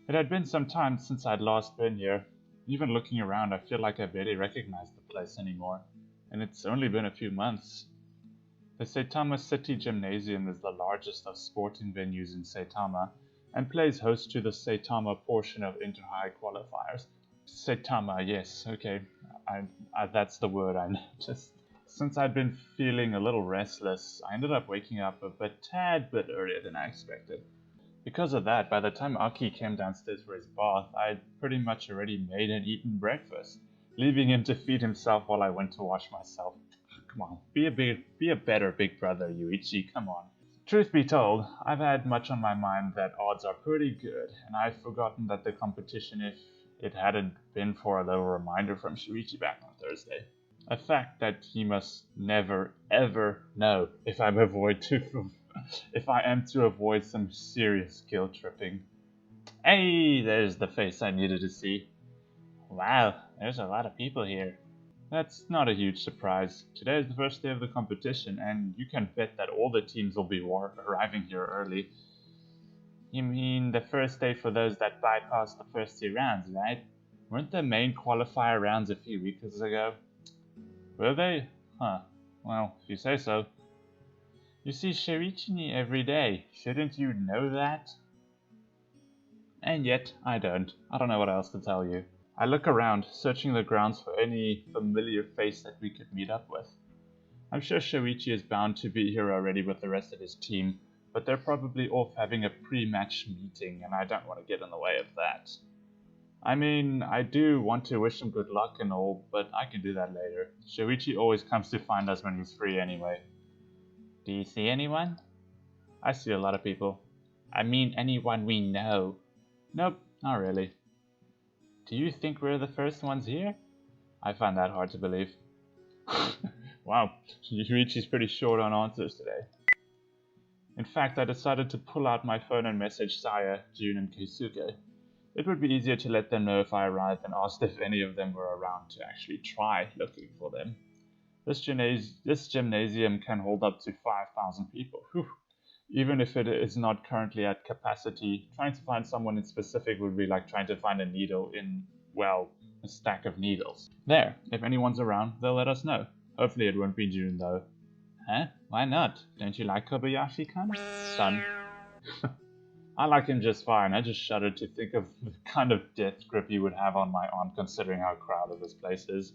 It had been some time since I'd last been here. Even looking around, I feel like I barely recognize the place anymore. And it's only been a few months. The Saitama City Gymnasium is the largest of sporting venues in Saitama and plays host to the Saitama portion of Inter-High qualifiers. Saitama, yes, okay, that's the word I noticed. Since I'd been feeling a little restless, I ended up waking up a tad bit earlier than I expected. Because of that, by the time Aki came downstairs for his bath, I'd pretty much already made and eaten breakfast, leaving him to feed himself while I went to wash myself. Come on, be a better big brother, Yuichi, come on. Truth be told, I've had much on my mind that odds are pretty good, and I've forgotten that the competition if it hadn't been for a little reminder from Shuichi back on Thursday. A fact that he must never, ever know if I am to avoid some serious guilt tripping. Hey, there's the face I needed to see. Wow, there's a lot of people here. That's not a huge surprise. Today is the first day of the competition, and you can bet that all the teams will be arriving here early. You mean the first day for those that bypassed the first 2 rounds, right? Weren't the main qualifier rounds a few weeks ago? Were they? Huh. Well, if you say so. You see Shirichini every day. Shouldn't you know that? And yet, I don't. I don't know what else to tell you. I look around, searching the grounds for any familiar face that we could meet up with. I'm sure Shoichi is bound to be here already with the rest of his team, but they're probably off having a pre-match meeting, and I don't want to get in the way of that. I mean, I do want to wish him good luck and all, but I can do that later. Shoichi always comes to find us when he's free anyway. Do you see anyone? I see a lot of people. I mean anyone we know. Nope, not really. Do you think we're the first ones here? I find that hard to believe. Wow, Yuichi's pretty short on answers today. In fact, I decided to pull out my phone and message Saya, Jun, and Keisuke. It would be easier to let them know if I arrived and asked if any of them were around to actually try looking for them. This gymnasium can hold up to 5,000 people. Whew. Even if it is not currently at capacity, trying to find someone in specific would be like trying to find a needle in, well, a stack of needles. There, if anyone's around, they'll let us know. Hopefully it won't be June though. Huh? Why not? Don't you like Kobayashi-kun? Son. I like him just fine. I just shuddered to think of the kind of death grip he would have on my arm considering how crowded this place is.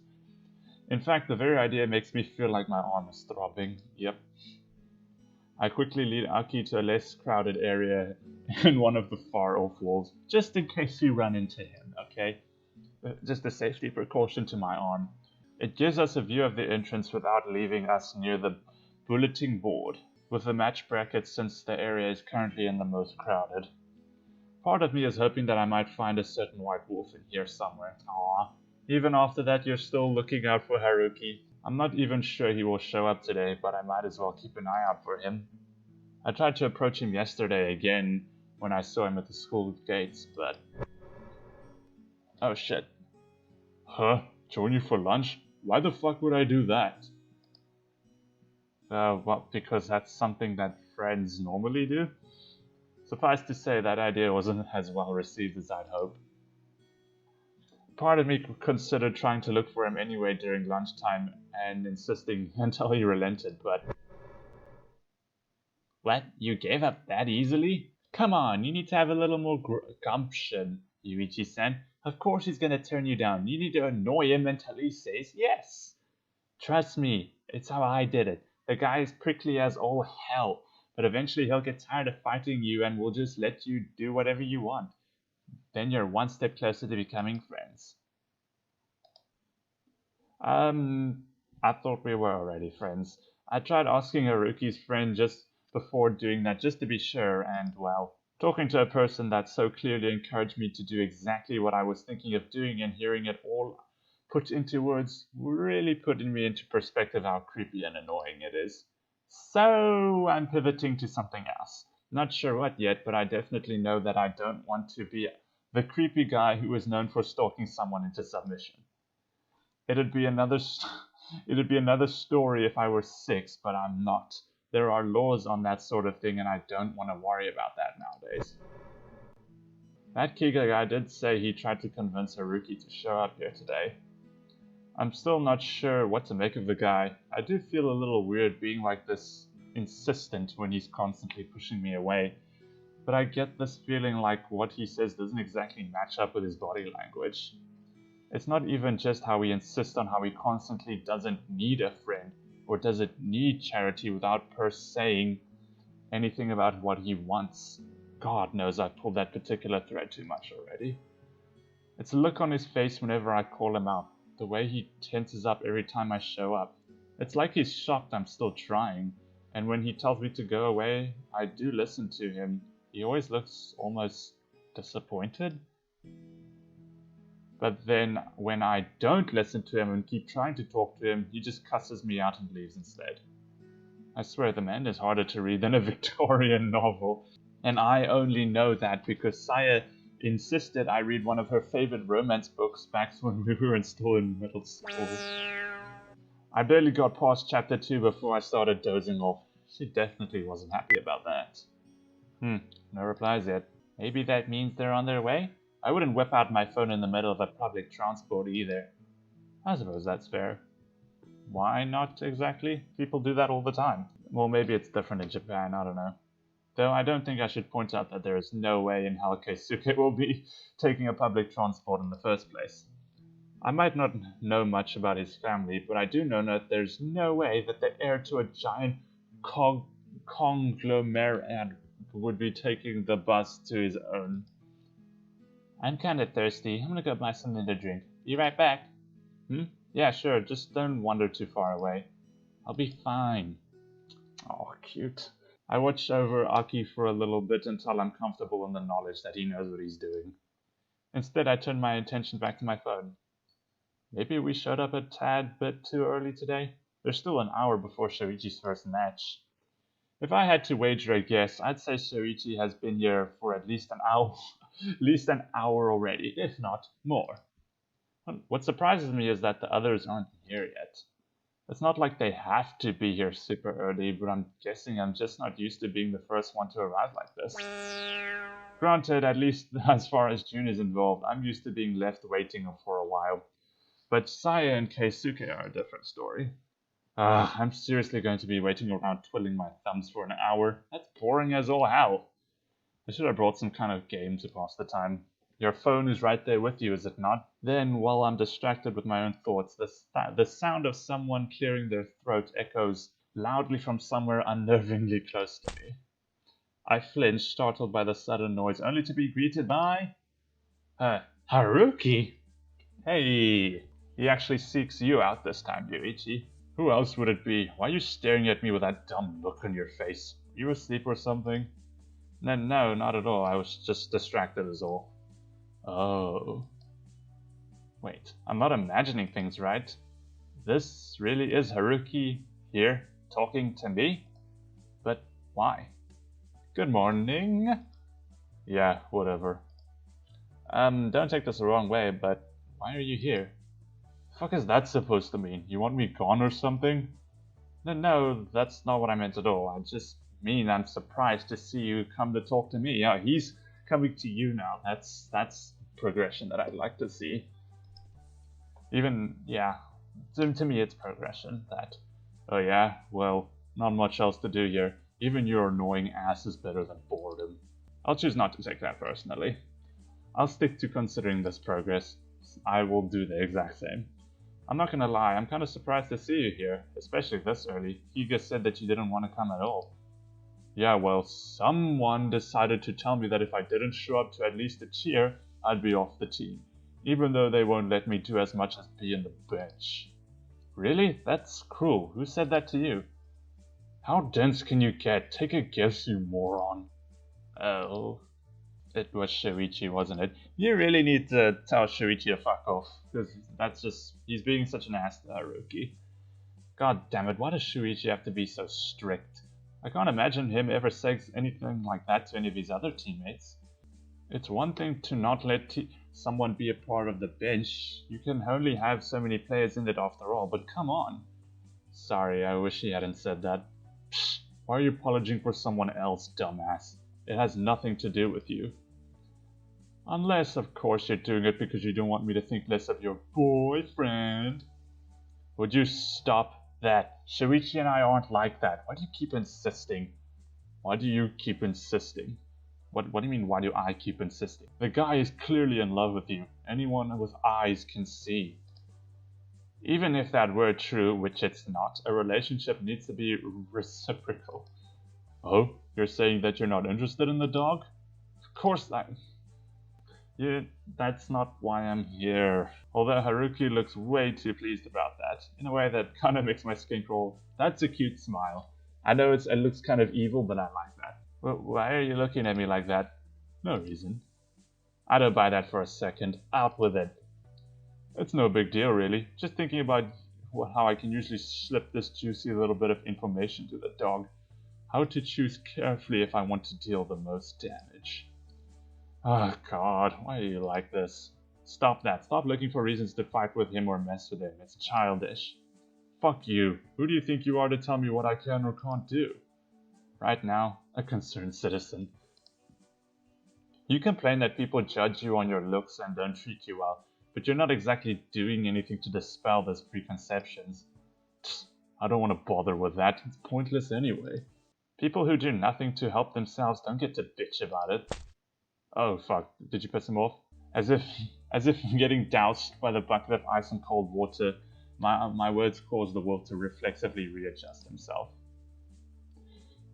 In fact, the very idea makes me feel like my arm is throbbing. Yep. I quickly lead Aki to a less crowded area in one of the far-off walls, just in case we run into him, okay? Just a safety precaution to my arm. It gives us a view of the entrance without leaving us near the bulletin board, with the match brackets since the area is currently in the most crowded. Part of me is hoping that I might find a certain white wolf in here somewhere. Aww. Even after that, you're still looking out for Haruki. I'm not even sure he will show up today, but I might as well keep an eye out for him. I tried to approach him yesterday again when I saw him at the school gates, but... Oh shit. Huh? Join you for lunch? Why the fuck would I do that? Well, because that's something that friends normally do. Suffice to say, that idea wasn't as well received as I'd hoped. Part of me considered trying to look for him anyway during lunchtime and insisting until he relented, but... What? You gave up that easily? Come on, you need to have a little more gumption, Yuichi-san. Of course he's gonna turn you down. You need to annoy him until he says yes. Trust me, it's how I did it. The guy is prickly as all hell, but eventually he'll get tired of fighting you and will just let you do whatever you want. Then you're one step closer to becoming friends. I thought we were already friends. I tried asking Haruki's friend just before doing that, just to be sure, and well, talking to a person that so clearly encouraged me to do exactly what I was thinking of doing and hearing it all put into words really putting me into perspective how creepy and annoying it is. So I'm pivoting to something else. Not sure what yet, but I definitely know that I don't want to be the creepy guy who is known for stalking someone into submission. It'd be another story if I were 6, but I'm not. There are laws on that sort of thing, and I don't want to worry about that nowadays. That Kiga guy did say he tried to convince Haruki to show up here today. I'm still not sure what to make of the guy. I do feel a little weird being like this insistent when he's constantly pushing me away. But I get this feeling like what he says doesn't exactly match up with his body language. It's not even just how he insists on how he constantly doesn't need a friend or doesn't need charity without per saying anything about what he wants. God knows I pulled that particular thread too much already. It's a look on his face whenever I call him out, the way he tenses up every time I show up. It's like he's shocked I'm still trying, and when he tells me to go away, I do listen to him. He always looks almost disappointed. But then when I don't listen to him and keep trying to talk to him, he just cusses me out and leaves instead. I swear the man is harder to read than a Victorian novel. And I only know that because Saya insisted I read one of her favorite romance books back when we were still in middle school. I barely got past chapter 2 before I started dozing off. She definitely wasn't happy about that. No replies yet. Maybe that means they're on their way? I wouldn't whip out my phone in the middle of a public transport either. I suppose that's fair. Why not exactly? People do that all the time. Well, maybe it's different in Japan, I don't know. Though I don't think I should point out that there is no way in hell Keisuke will be taking a public transport in the first place. I might not know much about his family, but I do know that there's no way that the heir to a giant conglomerate would be taking the bus to his own. I'm kinda thirsty. I'm gonna go buy something to drink. Be right back. Yeah, sure. Just don't wander too far away. I'll be fine. Oh, cute. I watch over Aki for a little bit until I'm comfortable in the knowledge that he knows what he's doing. Instead, I turn my attention back to my phone. Maybe we showed up a tad bit too early today. There's still an hour before Shoichi's first match. If I had to wager a guess, I'd say Shoichi has been here for at least an hour already, if not more. What surprises me is that the others aren't here yet. It's not like they have to be here super early, but I'm guessing I'm just not used to being the first one to arrive like this. Granted, at least as far as June is involved, I'm used to being left waiting for a while. But Saya and Keisuke are a different story. I'm seriously going to be waiting around twiddling my thumbs for an hour. That's boring as all hell. I should have brought some kind of game to pass the time. Your phone is right there with you, is it not? Then, while I'm distracted with my own thoughts, the sound of someone clearing their throat echoes loudly from somewhere unnervingly close to me. I flinch, startled by the sudden noise, only to be greeted by... Haruki! Hey! He actually seeks you out this time, Yuichi. Who else would it be? Why are you staring at me with that dumb look on your face? Are you asleep or something? No, not at all. I was just distracted is all. Oh. Wait, I'm not imagining things, right? This really is Haruki here, talking to me? But why? Good morning. Yeah, whatever. Don't take this the wrong way, but why are you here? The fuck is that supposed to mean? You want me gone or something? No, that's not what I meant at all. I just mean I'm surprised to see you come to talk to me. Yeah, he's coming to you now. That's progression that I'd like to see. Even, yeah, to me it's progression. That, oh yeah, well, not much else to do here. Even your annoying ass is better than boredom. I'll choose not to take that personally. I'll stick to considering this progress. I will do the exact same. I'm not gonna lie, I'm kinda surprised to see you here, especially this early. Higa said that you didn't want to come at all. Yeah, well, someone decided to tell me that if I didn't show up to at least a cheer, I'd be off the team. Even though they won't let me do as much as be in the bench. Really? That's cruel. Who said that to you? How dense can you get? Take a guess, you moron. Oh. It was Shoichi, wasn't it? You really need to tell Shoichi to fuck off. Because that's just... he's being such an ass to Haruki. God damn it, why does Shoichi have to be so strict? I can't imagine him ever saying anything like that to any of his other teammates. It's one thing to not let someone be a part of the bench. You can only have so many players in it after all, but come on. Sorry, I wish he hadn't said that. Psh, why are you apologizing for someone else, dumbass? It has nothing to do with you. Unless, of course, you're doing it because you don't want me to think less of your boyfriend. Would you stop that? Shuichi and I aren't like that. Why do you keep insisting? Why do you keep insisting? What do you mean, why do I keep insisting? The guy is clearly in love with you. Anyone with eyes can see. Even if that were true, which it's not, a relationship needs to be reciprocal. Oh, you're saying that you're not interested in the dog? Of course not. That's not why I'm here. Although Haruki looks way too pleased about that, in a way that kind of makes my skin crawl. That's a cute smile. I know it looks kind of evil, but I like that. Why are you looking at me like that? No reason. I don't buy that for a second. Out with it. It's no big deal, really. Just thinking about how I can usually slip this juicy little bit of information to the dog. How to choose carefully if I want to deal the most damage. Oh god, why are you like this? Stop that. Stop looking for reasons to fight with him or mess with him. It's childish. Fuck you. Who do you think you are to tell me what I can or can't do? Right now, a concerned citizen. You complain that people judge you on your looks and don't treat you well, but you're not exactly doing anything to dispel those preconceptions. I don't want to bother with that. It's pointless anyway. People who do nothing to help themselves don't get to bitch about it. Oh fuck, did you piss him off? As if getting doused by the bucket of ice and cold water, my words cause the wolf to reflexively readjust himself.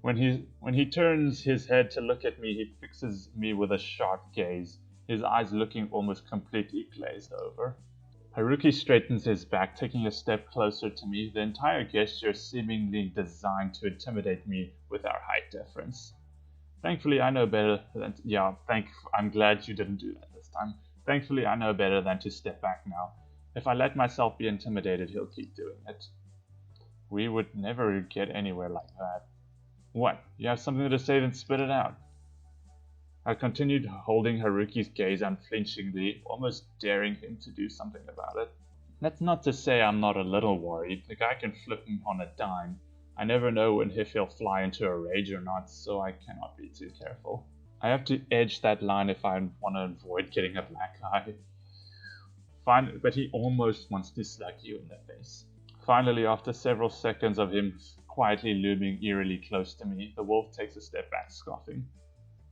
When he turns his head to look at me, he fixes me with a sharp gaze, his eyes looking almost completely glazed over. Haruki straightens his back, taking a step closer to me, the entire gesture seemingly designed to intimidate me with our height difference. Thankfully, I know better than I'm glad you didn't do that this time. Thankfully, I know better than to step back now. If I let myself be intimidated, he'll keep doing it. We would never get anywhere like that. What? You have something to say, then spit it out. I continued holding Haruki's gaze unflinchingly, almost daring him to do something about it. That's not to say I'm not a little worried. The guy can flip him on a dime. I never know if he'll fly into a rage or not, so I cannot be too careful. I have to edge that line if I want to avoid getting a black eye. Fine, but he almost wants to slap you in the face. Finally, after several seconds of him quietly looming eerily close to me, the wolf takes a step back, scoffing.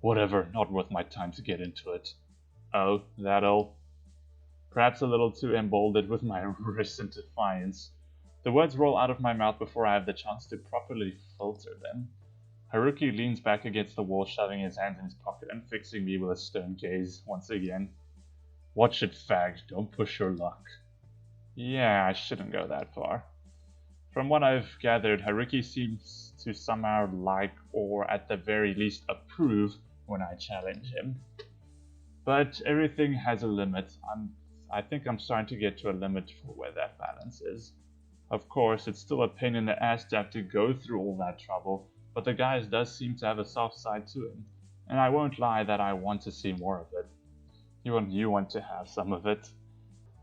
Whatever, not worth my time to get into it. Oh, that all? Perhaps a little too emboldened with my recent defiance. The words roll out of my mouth before I have the chance to properly filter them. Haruki leans back against the wall, shoving his hands in his pocket and fixing me with a stern gaze once again. Watch it, fag. Don't push your luck. Yeah, I shouldn't go that far. From what I've gathered, Haruki seems to somehow like, or at the very least approve, when I challenge him. But everything has a limit. I think I'm starting to get to a limit for where that balance is. Of course, it's still a pain in the ass to have to go through all that trouble, but the guy does seem to have a soft side to him. And I won't lie that I want to see more of it. You want to have some of it.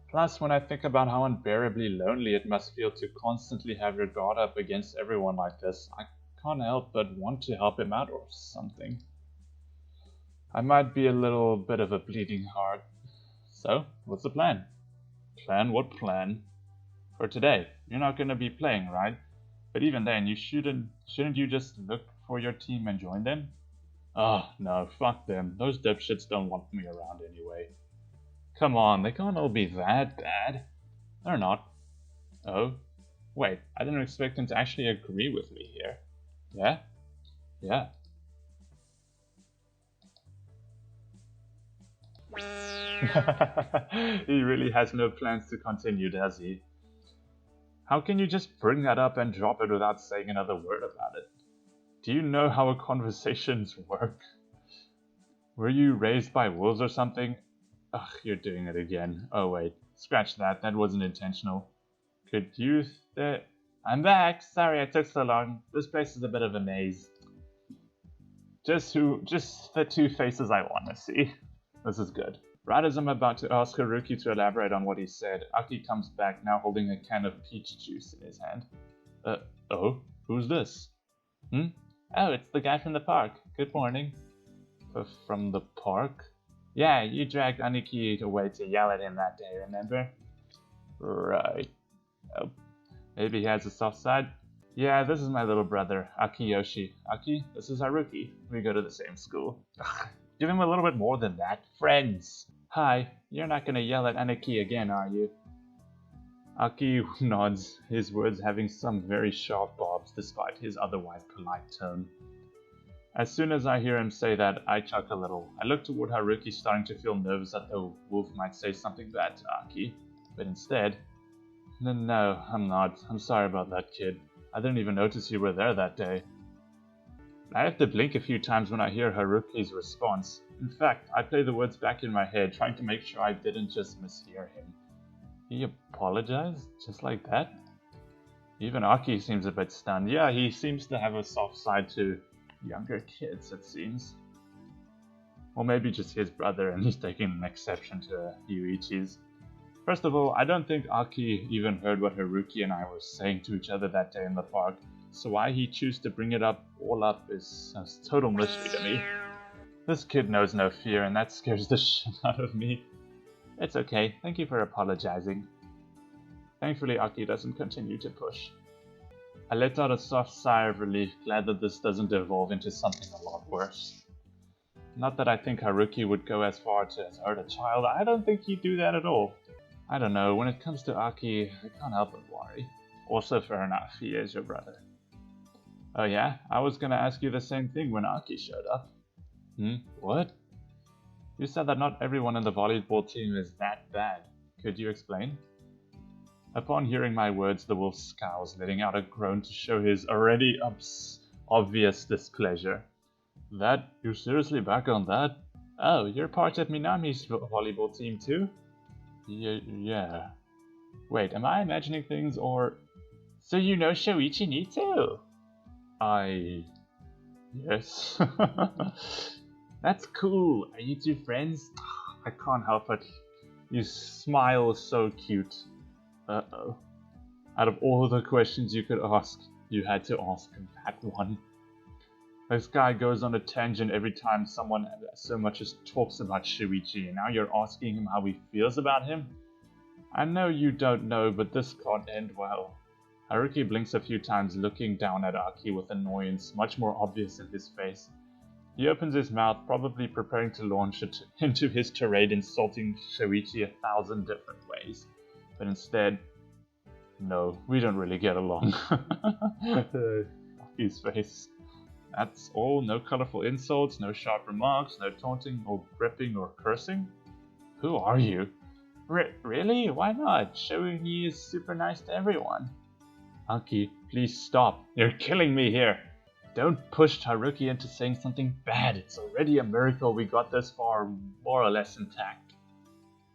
Plus, when I think about how unbearably lonely it must feel to constantly have your guard up against everyone like this, I can't help but want to help him out or something. I might be a little bit of a bleeding heart. So, what's the plan? Plan? What plan? For today, you're not going to be playing, right? But even then, shouldn't you just look for your team and join them? Oh, no, fuck them. Those dipshits don't want me around anyway. Come on, they can't all be that bad. They're not. Oh, wait, I didn't expect them to actually agree with me here. Yeah? Yeah. He really has no plans to continue, does he? How can you just bring that up and drop it without saying another word about it? Do you know how conversations work? Were you raised by wolves or something? Ugh, you're doing it again. Oh wait, scratch that, that wasn't intentional. Could you I'm back! Sorry I took so long. This place is a bit of a maze. Just the two faces I want to see. This is good. Right as I'm about to ask Haruki to elaborate on what he said, Aki comes back, now holding a can of peach juice in his hand. Oh? Who's this? Oh, it's the guy from the park. Good morning. From the park? Yeah, you dragged Aniki away to yell at him that day, remember? Right. Oh, maybe he has a soft side? Yeah, this is my little brother, Akiyoshi. Aki, this is Haruki. We go to the same school. Give him a little bit more than that. Friends! Hi, you're not gonna yell at Aniki again, are you? Aki nods, his words having some very sharp bobs despite his otherwise polite tone. As soon as I hear him say that, I chuckle a little. I look toward Haruki, starting to feel nervous that the wolf might say something bad to Aki. But instead, no, I'm not. I'm sorry about that, kid. I didn't even notice you were there that day. I have to blink a few times when I hear Haruki's response. In fact, I play the words back in my head, trying to make sure I didn't just mishear him. He apologized? Just like that? Even Aki seems a bit stunned. Yeah, he seems to have a soft side to younger kids, it seems. Or maybe just his brother and he's taking an exception to Yuichi's. First of all, I don't think Aki even heard what Haruki and I were saying to each other that day in the park, so why he chose to bring it all up is a total mystery to me. This kid knows no fear and that scares the shit out of me. It's okay, thank you for apologizing. Thankfully, Aki doesn't continue to push. I let out a soft sigh of relief, glad that this doesn't evolve into something a lot worse. Not that I think Haruki would go as far to hurt a child, I don't think he'd do that at all. I don't know, when it comes to Aki, I can't help but worry. Also fair enough, he is your brother. Oh yeah? I was gonna ask you the same thing when Aki showed up. What? You said that not everyone in the volleyball team is that bad. Could you explain? Upon hearing my words, the wolf scowls, letting out a groan to show his already obvious displeasure. That? You're seriously back on that? Oh, you're part of Minami's volleyball team too? Yeah. Wait, am I imagining things or... So you know Shoichi too? Yes. That's cool. Are you two friends? I can't help it. You smile so cute. Uh-oh. Out of all the questions you could ask, you had to ask that one. This guy goes on a tangent every time someone so much as talks about Shuichi, and now you're asking him how he feels about him? I know you don't know, but this can't end well. Haruki blinks a few times, looking down at Aki with annoyance much more obvious in his face. He opens his mouth, probably preparing to launch it into his tirade, insulting Shuichi 1,000 different ways. But instead, no, we don't really get along. Aki's face. That's all? No colorful insults, no sharp remarks, no taunting or gripping or cursing? Who are you? Really? Why not? Shoichi is super nice to everyone. Aki, please stop. You're killing me here. Don't push Haruki into saying something bad. It's already a miracle we got this far more or less intact.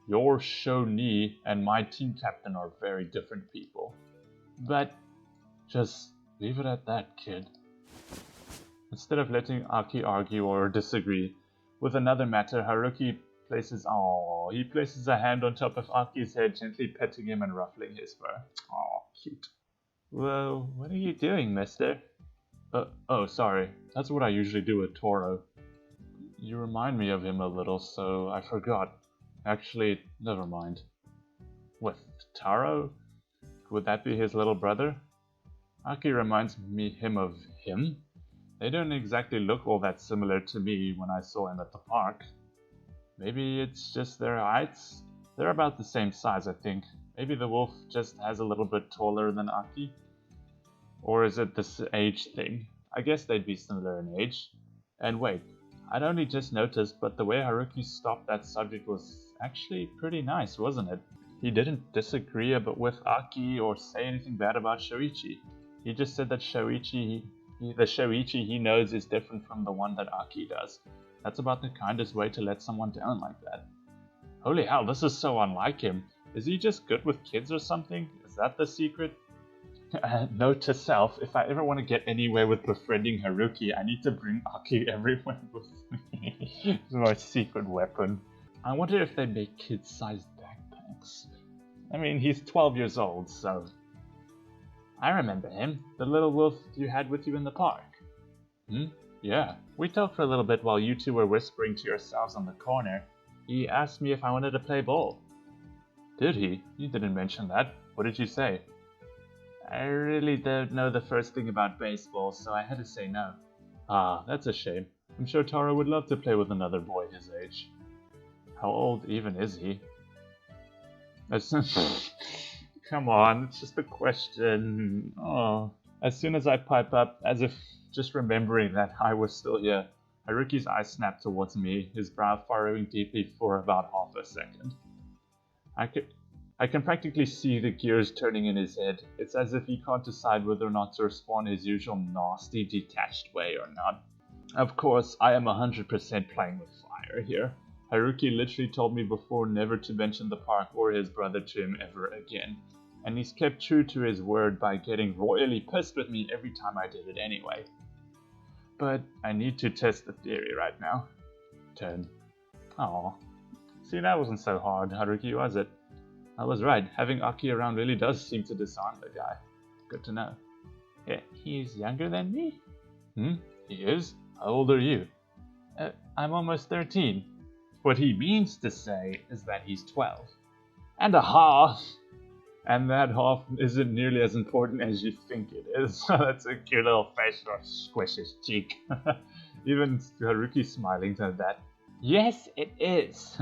Your Shoni and my team captain are very different people. But just leave it at that, kid. Instead of letting Aki argue or disagree with another matter, Haruki places a hand on top of Aki's head, gently petting him and ruffling his fur. Aw, cute. Well, what are you doing, mister? Oh, sorry. That's what I usually do with Toro. You remind me of him a little, so I forgot. Actually, never mind. With Taro? Would that be his little brother? Aki reminds him of him? They don't exactly look all that similar to me when I saw him at the park. Maybe it's just their heights? They're about the same size, I think. Maybe the wolf just has a little bit taller than Aki? Or is it this age thing? I guess they'd be similar in age. And wait, I'd only just noticed, but the way Haruki stopped that subject was actually pretty nice, wasn't it? He didn't disagree with Aki or say anything bad about Shoichi. He just said that the Shoichi he knows is different from the one that Aki does. That's about the kindest way to let someone down like that. Holy hell, this is so unlike him. Is he just good with kids or something? Is that the secret? Note to self, if I ever want to get anywhere with befriending Haruki, I need to bring Aki everywhere with me. It's my secret weapon. I wonder if they make kid-sized backpacks. I mean, he's 12 years old, so... I remember him, the little wolf you had with you in the park. Yeah, we talked for a little bit while you two were whispering to yourselves on the corner. He asked me if I wanted to play ball. Did he? You didn't mention that. What did you say? I really don't know the first thing about baseball, so I had to say no. Ah, that's a shame. I'm sure Taro would love to play with another boy his age. How old even is he? Come on, it's just a question. Oh. As soon as I pipe up, as if just remembering that I was still here, Haruki's eyes snapped towards me, his brow furrowing deeply for about half a second. I can practically see the gears turning in his head. It's as if he can't decide whether or not to respond his usual nasty, detached way or not. Of course, I am 100% playing with fire here. Haruki literally told me before never to mention the park or his brother to him ever again. And he's kept true to his word by getting royally pissed with me every time I did it anyway. But I need to test the theory right now. 10. Aw. See, that wasn't so hard, Haruki, was it? I was right, having Aki around really does seem to disarm the guy. Good to know. Yeah, he's younger than me? He is? How old are you? I'm almost 13. What he means to say is that he's 12. And a half! And that half isn't nearly as important as you think it is. That's a cute little face to squish his cheek. Even Haruki smiling at that. Yes, it is!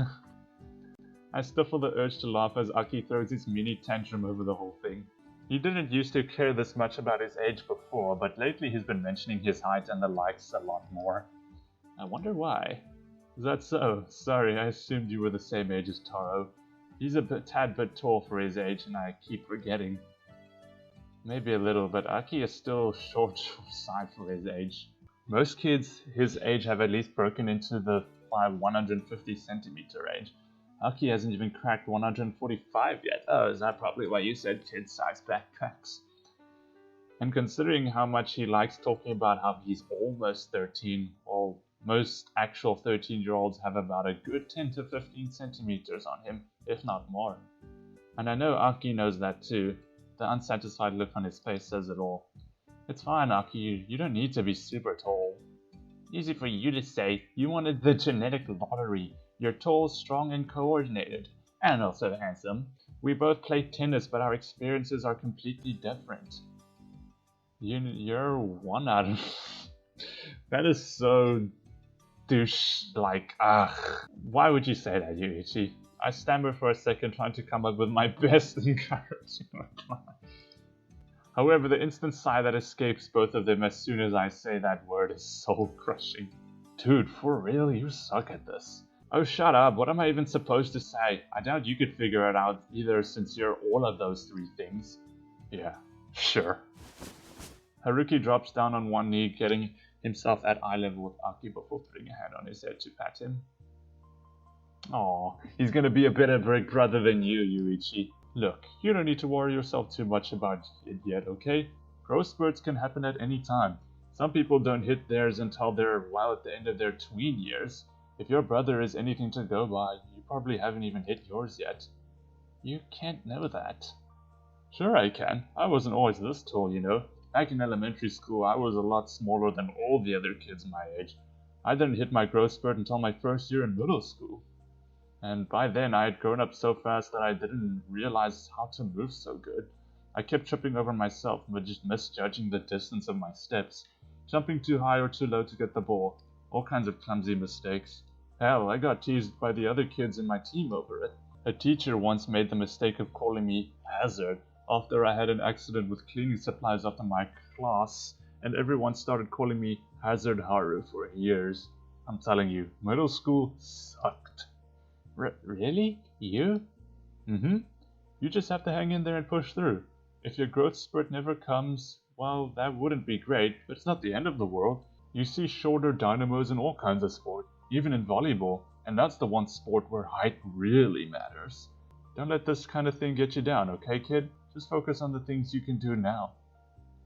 I stifle the urge to laugh as Aki throws his mini tantrum over the whole thing. He didn't used to care this much about his age before, but lately he's been mentioning his height and the likes a lot more. I wonder why. Is that so? Sorry, I assumed you were the same age as Taro. He's a tad bit tall for his age and I keep forgetting. Maybe a little, but Aki is still short side for his age. Most kids his age have at least broken into the 150 centimeter range. Aki hasn't even cracked 145 yet. Oh, is that probably why you said kid-sized backpacks? And considering how much he likes talking about how he's almost 13, well, most actual 13-year-olds have about a good 10 to 15 centimeters on him, if not more. And I know Aki knows that too. The unsatisfied look on his face says it all. It's fine, Aki, you don't need to be super tall. Easy for you to say, you wanted the genetic lottery. You're tall, strong, and coordinated. And also handsome. We both play tennis, but our experiences are completely different. You're one out of... That is so... douche-like. Ugh. Why would you say that, Yuichi? I stammer for a second, trying to come up with my best encouraging reply. However, the instant sigh that escapes both of them as soon as I say that word is soul-crushing. Dude, for real, you suck at this. Oh, shut up, what am I even supposed to say? I doubt you could figure it out either since you're all of those three things. Yeah, sure. Haruki drops down on one knee, getting himself at eye level with Aki before putting a hand on his head to pat him. Aw, he's gonna be a better big brother than you, Yuichi. Look, you don't need to worry yourself too much about it yet, okay? Growth spurts can happen at any time. Some people don't hit theirs until they're well at the end of their tween years. If your brother is anything to go by, you probably haven't even hit yours yet. You can't know that. Sure I can. I wasn't always this tall, you know. Back in elementary school, I was a lot smaller than all the other kids my age. I didn't hit my growth spurt until my first year in middle school. And by then, I had grown up so fast that I didn't realize how to move so good. I kept tripping over myself, but just misjudging the distance of my steps. Jumping too high or too low to get the ball. All kinds of clumsy mistakes. Hell, I got teased by the other kids in my team over it. A teacher once made the mistake of calling me Hazard after I had an accident with cleaning supplies after my class, and everyone started calling me Hazard Haru for years. I'm telling you, middle school sucked. Really? You? You just have to hang in there and push through. If your growth spurt never comes, well, that wouldn't be great, but it's not the end of the world. You see shorter dynamos in all kinds of sport, even in volleyball, and that's the one sport where height really matters. Don't let this kind of thing get you down, okay, kid? Just focus on the things you can do now.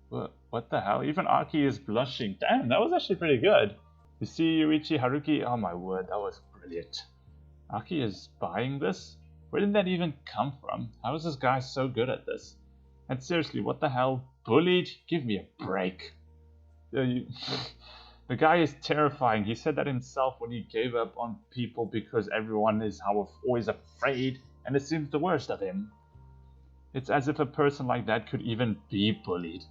What the hell? Even Aki is blushing. Damn, that was actually pretty good. You see, Yuichi, Haruki, oh my word, that was brilliant. Aki is buying this? Where did that even come from? How is this guy so good at this? And seriously, what the hell? Bullied? Give me a break. The guy is terrifying. He said that himself when he gave up on people because everyone is always afraid and assumes the worst of him. It's as if a person like that could even be bullied.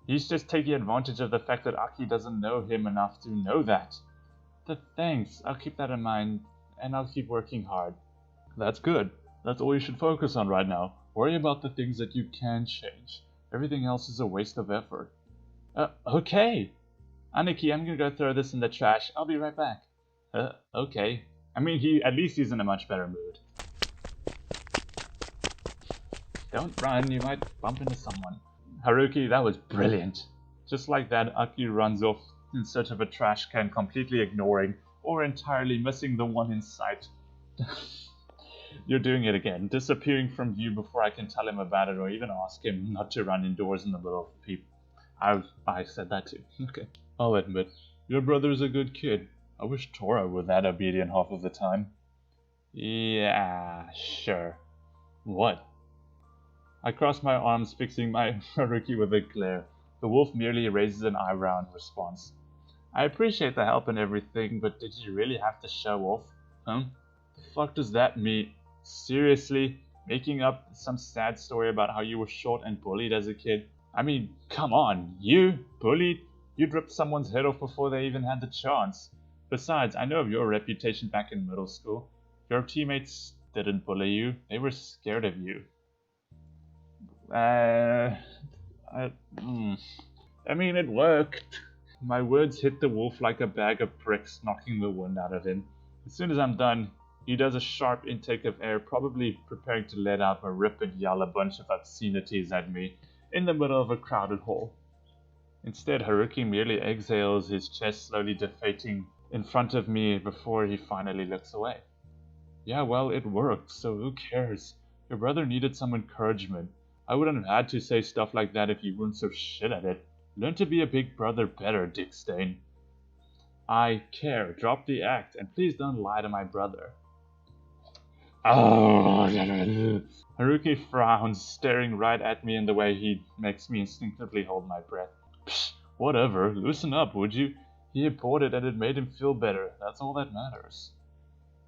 He's just taking advantage of the fact that Aki doesn't know him enough to know that. Thanks, I'll keep that in mind, and I'll keep working hard. That's good. That's all you should focus on right now. Worry about the things that you can change. Everything else is a waste of effort. Okay. Aniki, I'm gonna go throw this in the trash. I'll be right back. Okay. I mean, at least he's in a much better mood. Don't run, you might bump into someone. Haruki, that was brilliant. Just like that, Aki runs off in search of a trash can, completely ignoring or entirely missing the one in sight. You're doing it again, disappearing from view before I can tell him about it or even ask him not to run indoors in the middle of people. I said that too. Okay. I'll admit, your brother's a good kid. I wish Tora were that obedient half of the time. Yeah, sure. What? I cross my arms, fixing my Haruki with a glare. The wolf merely raises an eyebrow in response. I appreciate the help and everything, but did you really have to show off? Huh? The fuck does that mean? Seriously? Making up some sad story about how you were short and bullied as a kid? I mean, come on, you? Bullied? You ripped someone's head off before they even had the chance. Besides, I know of your reputation back in middle school. Your teammates didn't bully you, they were scared of you. I mean, it worked. My words hit the wolf like a bag of bricks, knocking the wind out of him. As soon as I'm done, he does a sharp intake of air, probably preparing to let out a rip and yell a bunch of obscenities at me in the middle of a crowded hall. Instead, Haruki merely exhales, his chest slowly deflating in front of me before he finally looks away. Yeah, well, it worked, so who cares? Your brother needed some encouragement. I wouldn't have had to say stuff like that if you weren't so shit at it. Learn to be a big brother better, Dick Stain. I care. Drop the act, and please don't lie to my brother. Oh. Haruki frowns, staring right at me in the way he makes me instinctively hold my breath. Psh, whatever. Loosen up, would you? He aborted and it made him feel better. That's all that matters.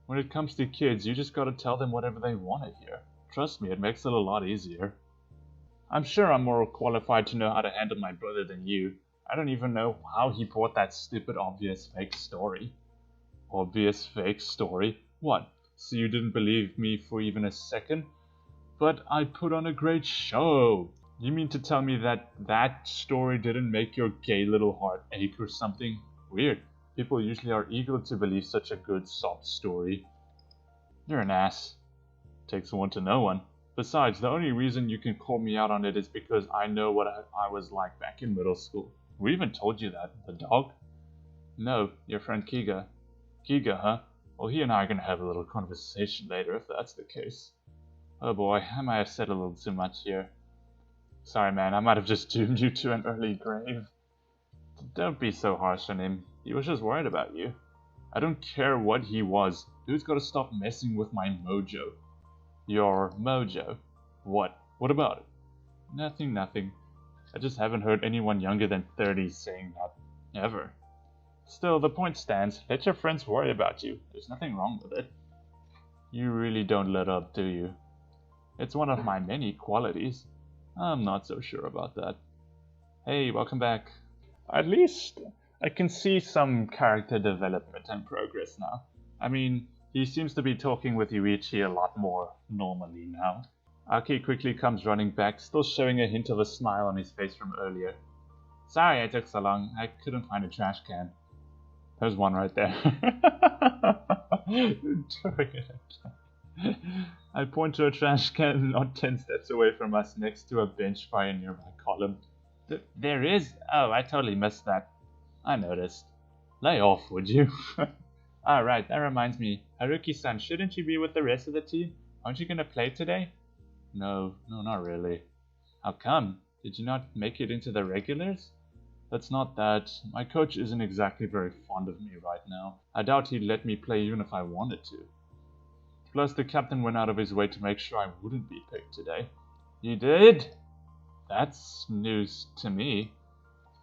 When it comes to kids, you just gotta tell them whatever they want to hear. Trust me, it makes it a lot easier. I'm sure I'm more qualified to know how to handle my brother than you. I don't even know how he brought that stupid obvious fake story. Obvious fake story? What? So you didn't believe me for even a second? But I put on a great show. You mean to tell me that story didn't make your gay little heart ache or something? Weird. People usually are eager to believe such a good sob story. You're an ass. Takes one to know one. Besides, the only reason you can call me out on it is because I know what I was like back in middle school. Who even told you that? The dog? No, your friend Kiga. Kiga, huh? Well, he and I are gonna have a little conversation later if that's the case. Oh boy, I might have said a little too much here. Sorry man, I might have just doomed you to an early grave. Don't be so harsh on him. He was just worried about you. I don't care what he was. Dude's gotta stop messing with my mojo. Your mojo? What? What about it? Nothing. I just haven't heard anyone younger than 30 saying that. Ever. Still, the point stands. Let your friends worry about you. There's nothing wrong with it. You really don't let up, do you? It's one of my many qualities. I'm not so sure about that. Hey, welcome back. At least I can see some character development and progress now. I mean, he seems to be talking with Yuichi a lot more normally now. Aki quickly comes running back, still showing a hint of a smile on his face from earlier. Sorry I took so long. I couldn't find a trash can. There's one right there. I point to a trash can not 10 steps away from us next to a bench by a nearby column. There is? Oh, I totally missed that. I noticed. Lay off, would you? Right, that reminds me. Haruki-san, shouldn't you be with the rest of the team? Aren't you gonna play today? No, not really. How come? Did you not make it into the regulars? That's not that. My coach isn't exactly very fond of me right now. I doubt he'd let me play even if I wanted to. Plus, the captain went out of his way to make sure I wouldn't be picked today. He did? That's news to me.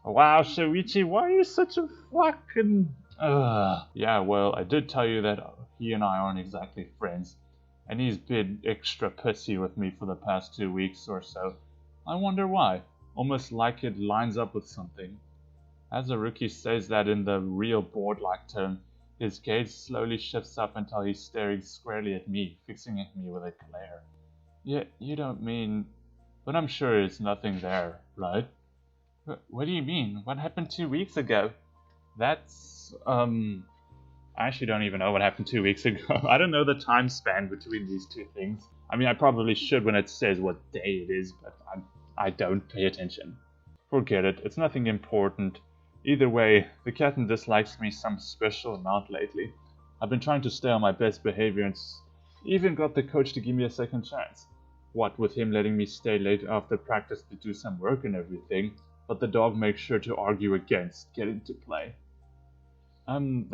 Wow, Shoichi, why are you such a fucking... Yeah, well, I did tell you that he and I aren't exactly friends, and he's been extra pissy with me for the past 2 weeks or so. I wonder why. Almost like it lines up with something. As Haruki says that in the real board-like tone, his gaze slowly shifts up until he's staring squarely at me, fixing at me with a glare. Yeah, you don't mean... But I'm sure it's nothing there, right? What do you mean? What happened 2 weeks ago? That's, I actually don't even know what happened 2 weeks ago. I don't know the time span between these two things. I mean, I probably should when it says what day it is, but I don't pay attention. Forget it, it's nothing important. Either way, the captain dislikes me some special amount lately. I've been trying to stay on my best behavior and even got the coach to give me a second chance. What with him letting me stay late after practice to do some work and everything, but the dog makes sure to argue against getting to play. I'm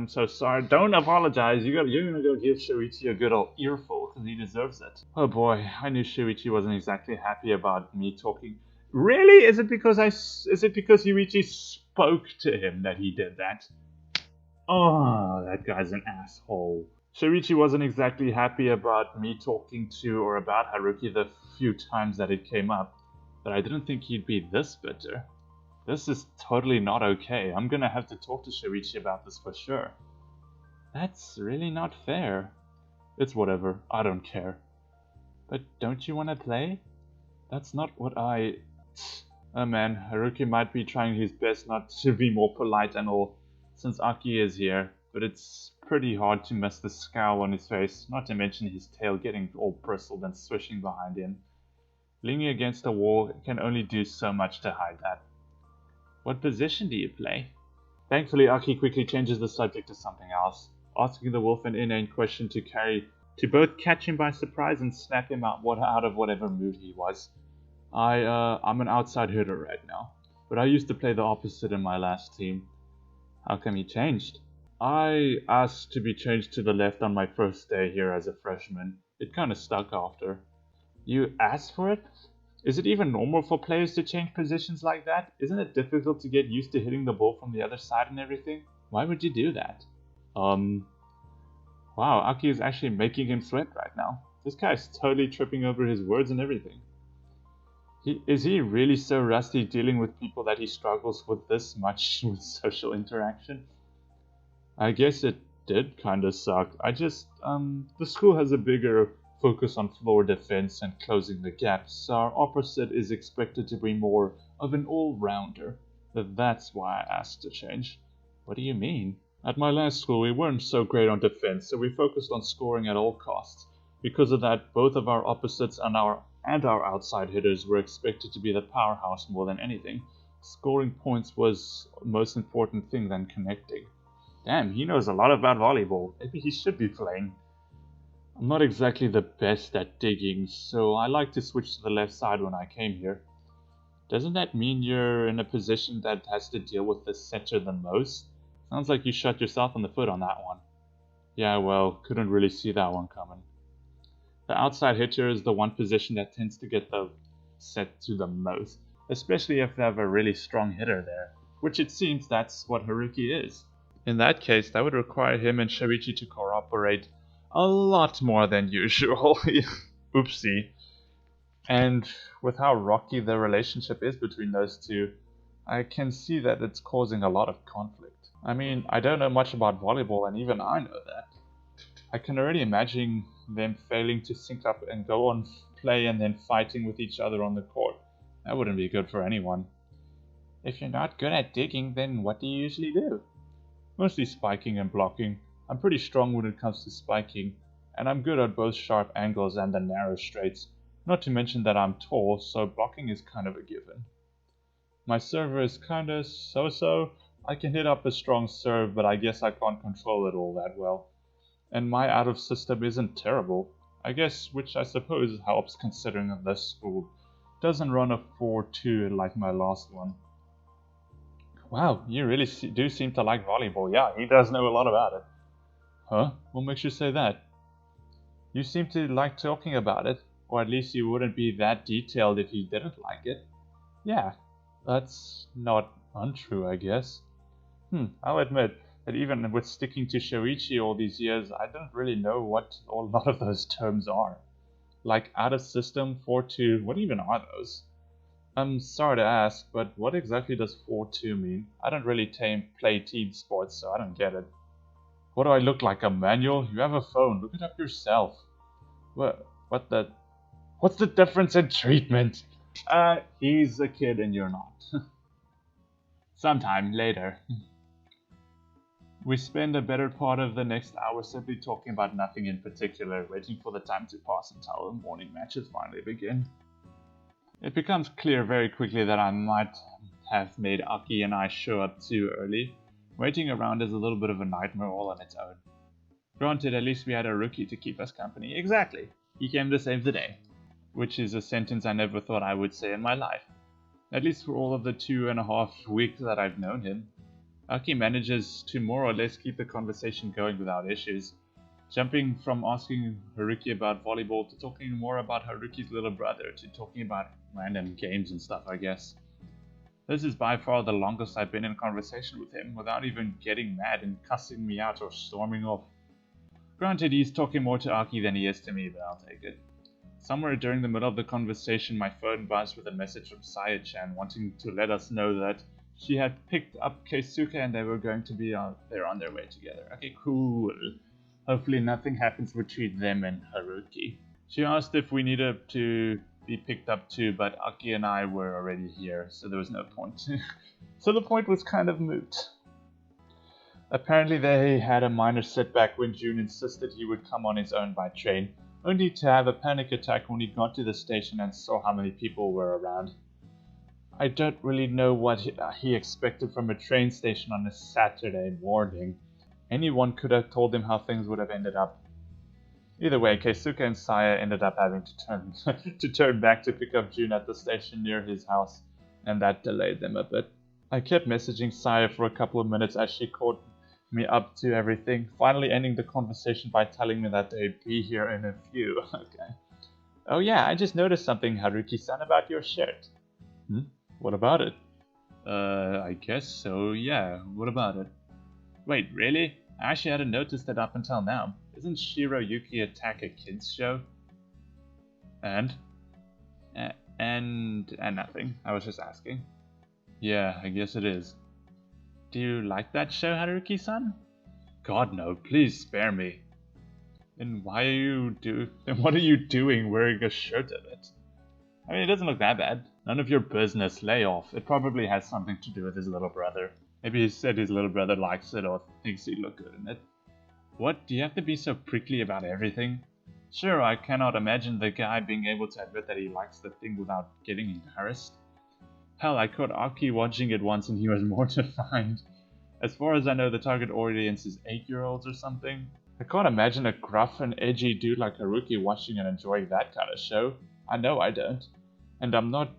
so sorry. Don't apologize. You're gonna go give Shoichi a good old earful, because he deserves it. Oh boy, I knew Shoichi wasn't exactly happy about me talking. Really? Is it because Yuichi spoke to him that he did that? Oh, that guy's an asshole. Shoichi wasn't exactly happy about me talking to or about Haruki the few times that it came up, but I didn't think he'd be this bitter. This is totally not okay. I'm gonna have to talk to Shoichi about this for sure. That's really not fair. It's whatever, I don't care. But don't you wanna play? That's not what I... Oh man, Haruki might be trying his best not to be more polite and all, since Aki is here, but it's pretty hard to miss the scowl on his face, not to mention his tail getting all bristled and swishing behind him. Leaning against a wall can only do so much to hide that. What position do you play? Thankfully, Aki quickly changes the subject to something else, asking the wolf an inane question to both catch him by surprise and snap him out of whatever mood he was. I'm an outside hitter right now, but I used to play the opposite in my last team. How come you changed? I asked to be changed to the left on my first day here as a freshman. It kinda stuck after. You asked for it? Is it even normal for players to change positions like that? Isn't it difficult to get used to hitting the ball from the other side and everything? Why would you do that? Wow, Aki is actually making him sweat right now. This guy is totally tripping over his words and everything. Is he really so rusty dealing with people that he struggles with this much with social interaction? I guess it did kinda suck. The school has a bigger focus on floor defense and closing the gaps, so our opposite is expected to be more of an all-rounder. That's why I asked to change. What do you mean? At my last school, we weren't so great on defense, so we focused on scoring at all costs. Because of that, both of our opposites and our outside hitters were expected to be the powerhouse more than anything. Scoring points was the most important thing than connecting. Damn, he knows a lot about volleyball. Maybe he should be playing. I'm not exactly the best at digging, so I like to switch to the left side when I came here. Doesn't that mean you're in a position that has to deal with the center the most? Sounds like you shot yourself in the foot on that one. Yeah, well, couldn't really see that one coming. The outside hitter is the one position that tends to get the set to the most, especially if they have a really strong hitter there, which it seems that's what Haruki is. In that case, that would require him and Shoichi to cooperate a lot more than usual. Oopsie. And with how rocky the relationship is between those two, I can see that it's causing a lot of conflict. I mean, I don't know much about volleyball, and even I know that. I can already imagine them failing to sync up and go on play and then fighting with each other on the court. That wouldn't be good for anyone. If you're not good at digging, then what do you usually do? Mostly spiking and blocking. I'm pretty strong when it comes to spiking, and I'm good at both sharp angles and the narrow straights. Not to mention that I'm tall, so blocking is kind of a given. My server is kinda so-so. I can hit up a strong serve, but I guess I can't control it all that well. And my out of system isn't terrible, I guess, which I suppose helps considering that this school doesn't run a 4-2 like my last one. Wow, you really do seem to like volleyball. Yeah, he does know a lot about it. Huh? What makes you say that? You seem to like talking about it, or at least you wouldn't be that detailed if you didn't like it. Yeah. That's not untrue, I guess. I'll admit that even with sticking to Shoichi all these years, I don't really know what a lot of those terms are. Like out of system, 4-2, what even are those? I'm sorry to ask, but what exactly does 4-2 mean? I don't really play team sports, so I don't get it. What do I look like, a manual? You have a phone, look it up yourself. What the... What's the difference in treatment? He's a kid and you're not. Sometime later. We spend a better part of the next hour simply talking about nothing in particular, waiting for the time to pass until the morning matches finally begin. It becomes clear very quickly that I might have made Aki and I show up too early. Waiting around is a little bit of a nightmare all on its own. Granted, at least we had Haruki to keep us company. Exactly. He came to save the day. Which is a sentence I never thought I would say in my life. At least for all of the 2.5 weeks that I've known him. Aki manages to more or less keep the conversation going without issues, jumping from asking Haruki about volleyball to talking more about Haruki's little brother to talking about random games and stuff, I guess. This is by far the longest I've been in conversation with him without even getting mad and cussing me out or storming off. Granted, he's talking more to Aki than he is to me, but I'll take it. Somewhere during the middle of the conversation, my phone buzzed with a message from Saya-chan wanting to let us know that she had picked up Keisuke and they were going to be on their way together. Okay, cool. Hopefully nothing happens between them and Haruki. She asked if we needed to be picked up too, but Aki and I were already here, so there was no point. So the point was kind of moot. Apparently they had a minor setback when June insisted he would come on his own by train, only to have a panic attack when he got to the station and saw how many people were around. I don't really know what he expected from a train station on a Saturday morning. Anyone could have told him how things would have ended up. Either way, Keisuke and Saya ended up having to turn back to pick up June at the station near his house, and that delayed them a bit. I kept messaging Saya for a couple of minutes as she caught me up to everything, finally ending the conversation by telling me that they'd be here in a few. Okay. Oh yeah, I just noticed something, Haruki-san, about your shirt. What about it? I guess so, yeah. What about it? Wait, really? I actually hadn't noticed it up until now. Isn't Shiro Yuki Attack a kids show? And nothing. I was just asking. Yeah, I guess it is. Do you like that show, Haruki-san? God no, please spare me. Then what are you doing wearing a shirt of it? I mean, it doesn't look that bad. None of your business, lay off. It probably has something to do with his little brother. Maybe he said his little brother likes it or thinks he'd look good in it. What, do you have to be so prickly about everything? Sure, I cannot imagine the guy being able to admit that he likes the thing without getting embarrassed. Hell, I caught Aki watching it once and he was mortified. As far as I know, the target audience is 8-year-olds or something. I can't imagine a gruff and edgy dude like Haruki watching and enjoying that kind of show. I know I don't. And I'm not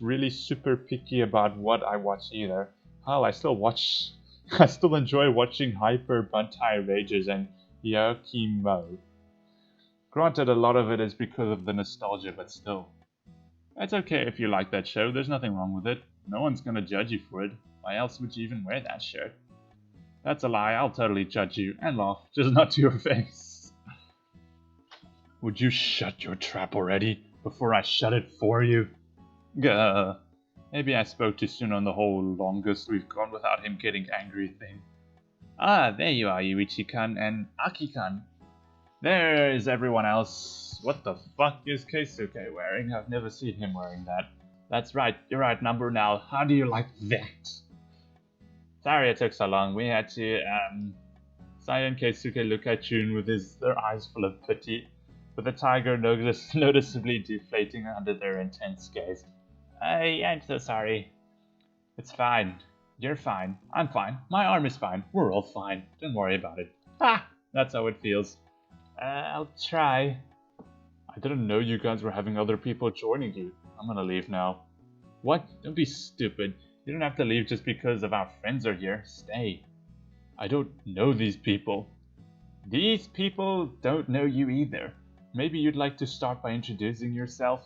really super picky about what I watch either. Hell, I still enjoy watching Hyper Buntai Rages and Yakimo. Granted, a lot of it is because of the nostalgia, but still. It's okay if you like that show, there's nothing wrong with it. No one's gonna judge you for it. Why else would you even wear that shirt? That's a lie, I'll totally judge you and laugh, just not to your face. Would you shut your trap already, before I shut it for you? Gah. Maybe I spoke too soon on the whole longest we've gone without him getting angry thing. Ah, there you are, Yuichi-kan and Aki-kan. There is everyone else. What the fuck is Keisuke wearing? I've never seen him wearing that. That's right, you're right, number now. How do you like that? Sorry it took so long. We had to, Saya and Keisuke look at Jun with their eyes full of pity, with the tiger noticeably deflating under their intense gaze. I'm so sorry. It's fine. You're fine. I'm fine. My arm is fine. We're all fine. Don't worry about it. Ha! That's how it feels. I'll try. I didn't know you guys were having other people joining you. I'm gonna leave now. What? Don't be stupid. You don't have to leave just because of our friends are here. Stay. I don't know these people. These people don't know you either. Maybe you'd like to start by introducing yourself?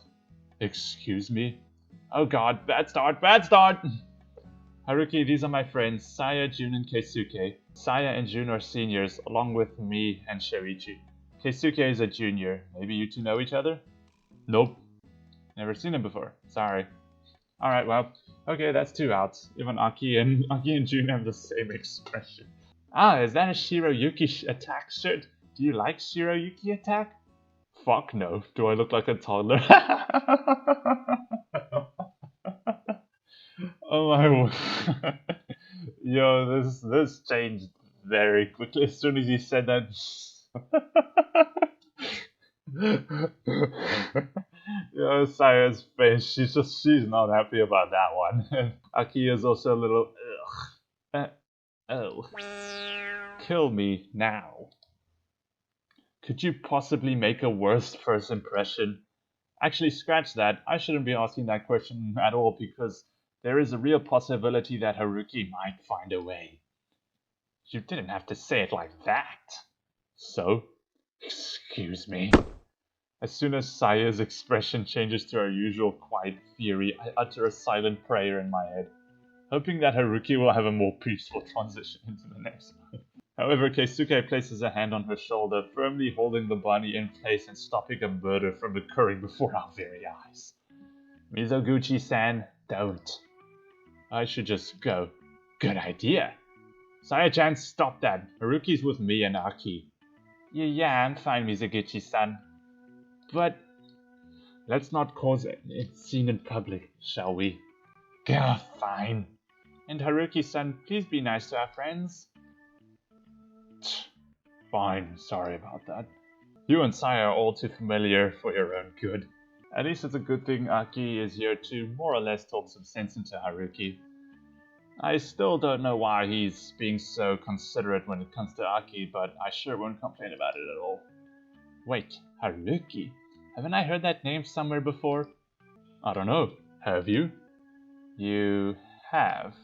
Excuse me? Oh god, bad start, bad start! Haruki, these are my friends, Saya, Jun, and Keisuke. Saya and Jun are seniors, along with me and Shoichi. Keisuke is a junior. Maybe you two know each other? Nope. Never seen him before. Sorry. Alright, well, okay, that's 2 outs. Even Aki and Jun have the same expression. Ah, is that a Shiroyuki attack shirt? Do you like Shiroyuki attack? Fuck no. Do I look like a toddler? Oh my word. Yo, this changed very quickly as soon as you said that. Yo, Saya's face, she's not happy about that one. Aki is also a little oh. Kill me now. Could you possibly make a worse first impression? Actually, scratch that. I shouldn't be asking that question at all because there is a real possibility that Haruki might find a way. You didn't have to say it like that. So, excuse me. As soon as Saya's expression changes to her usual quiet fury, I utter a silent prayer in my head, hoping that Haruki will have a more peaceful transition into the next one. However, Keisuke places a hand on her shoulder, firmly holding the bunny in place and stopping a murder from occurring before our very eyes. Mizoguchi-san, don't. I should just go. Good idea. Saya-chan, stop that. Haruki's with me and Aki. Yeah, I'm fine, Mizoguchi-san. But let's not cause a scene in public, shall we? Gah, fine. And Haruki-san, please be nice to our friends. Fine, sorry about that. You and Saya are all too familiar for your own good. At least it's a good thing Aki is here to more or less talk some sense into Haruki. I still don't know why he's being so considerate when it comes to Aki, but I sure won't complain about it at all. Wait, Haruki? Haven't I heard that name somewhere before? I don't know. Have you? You have.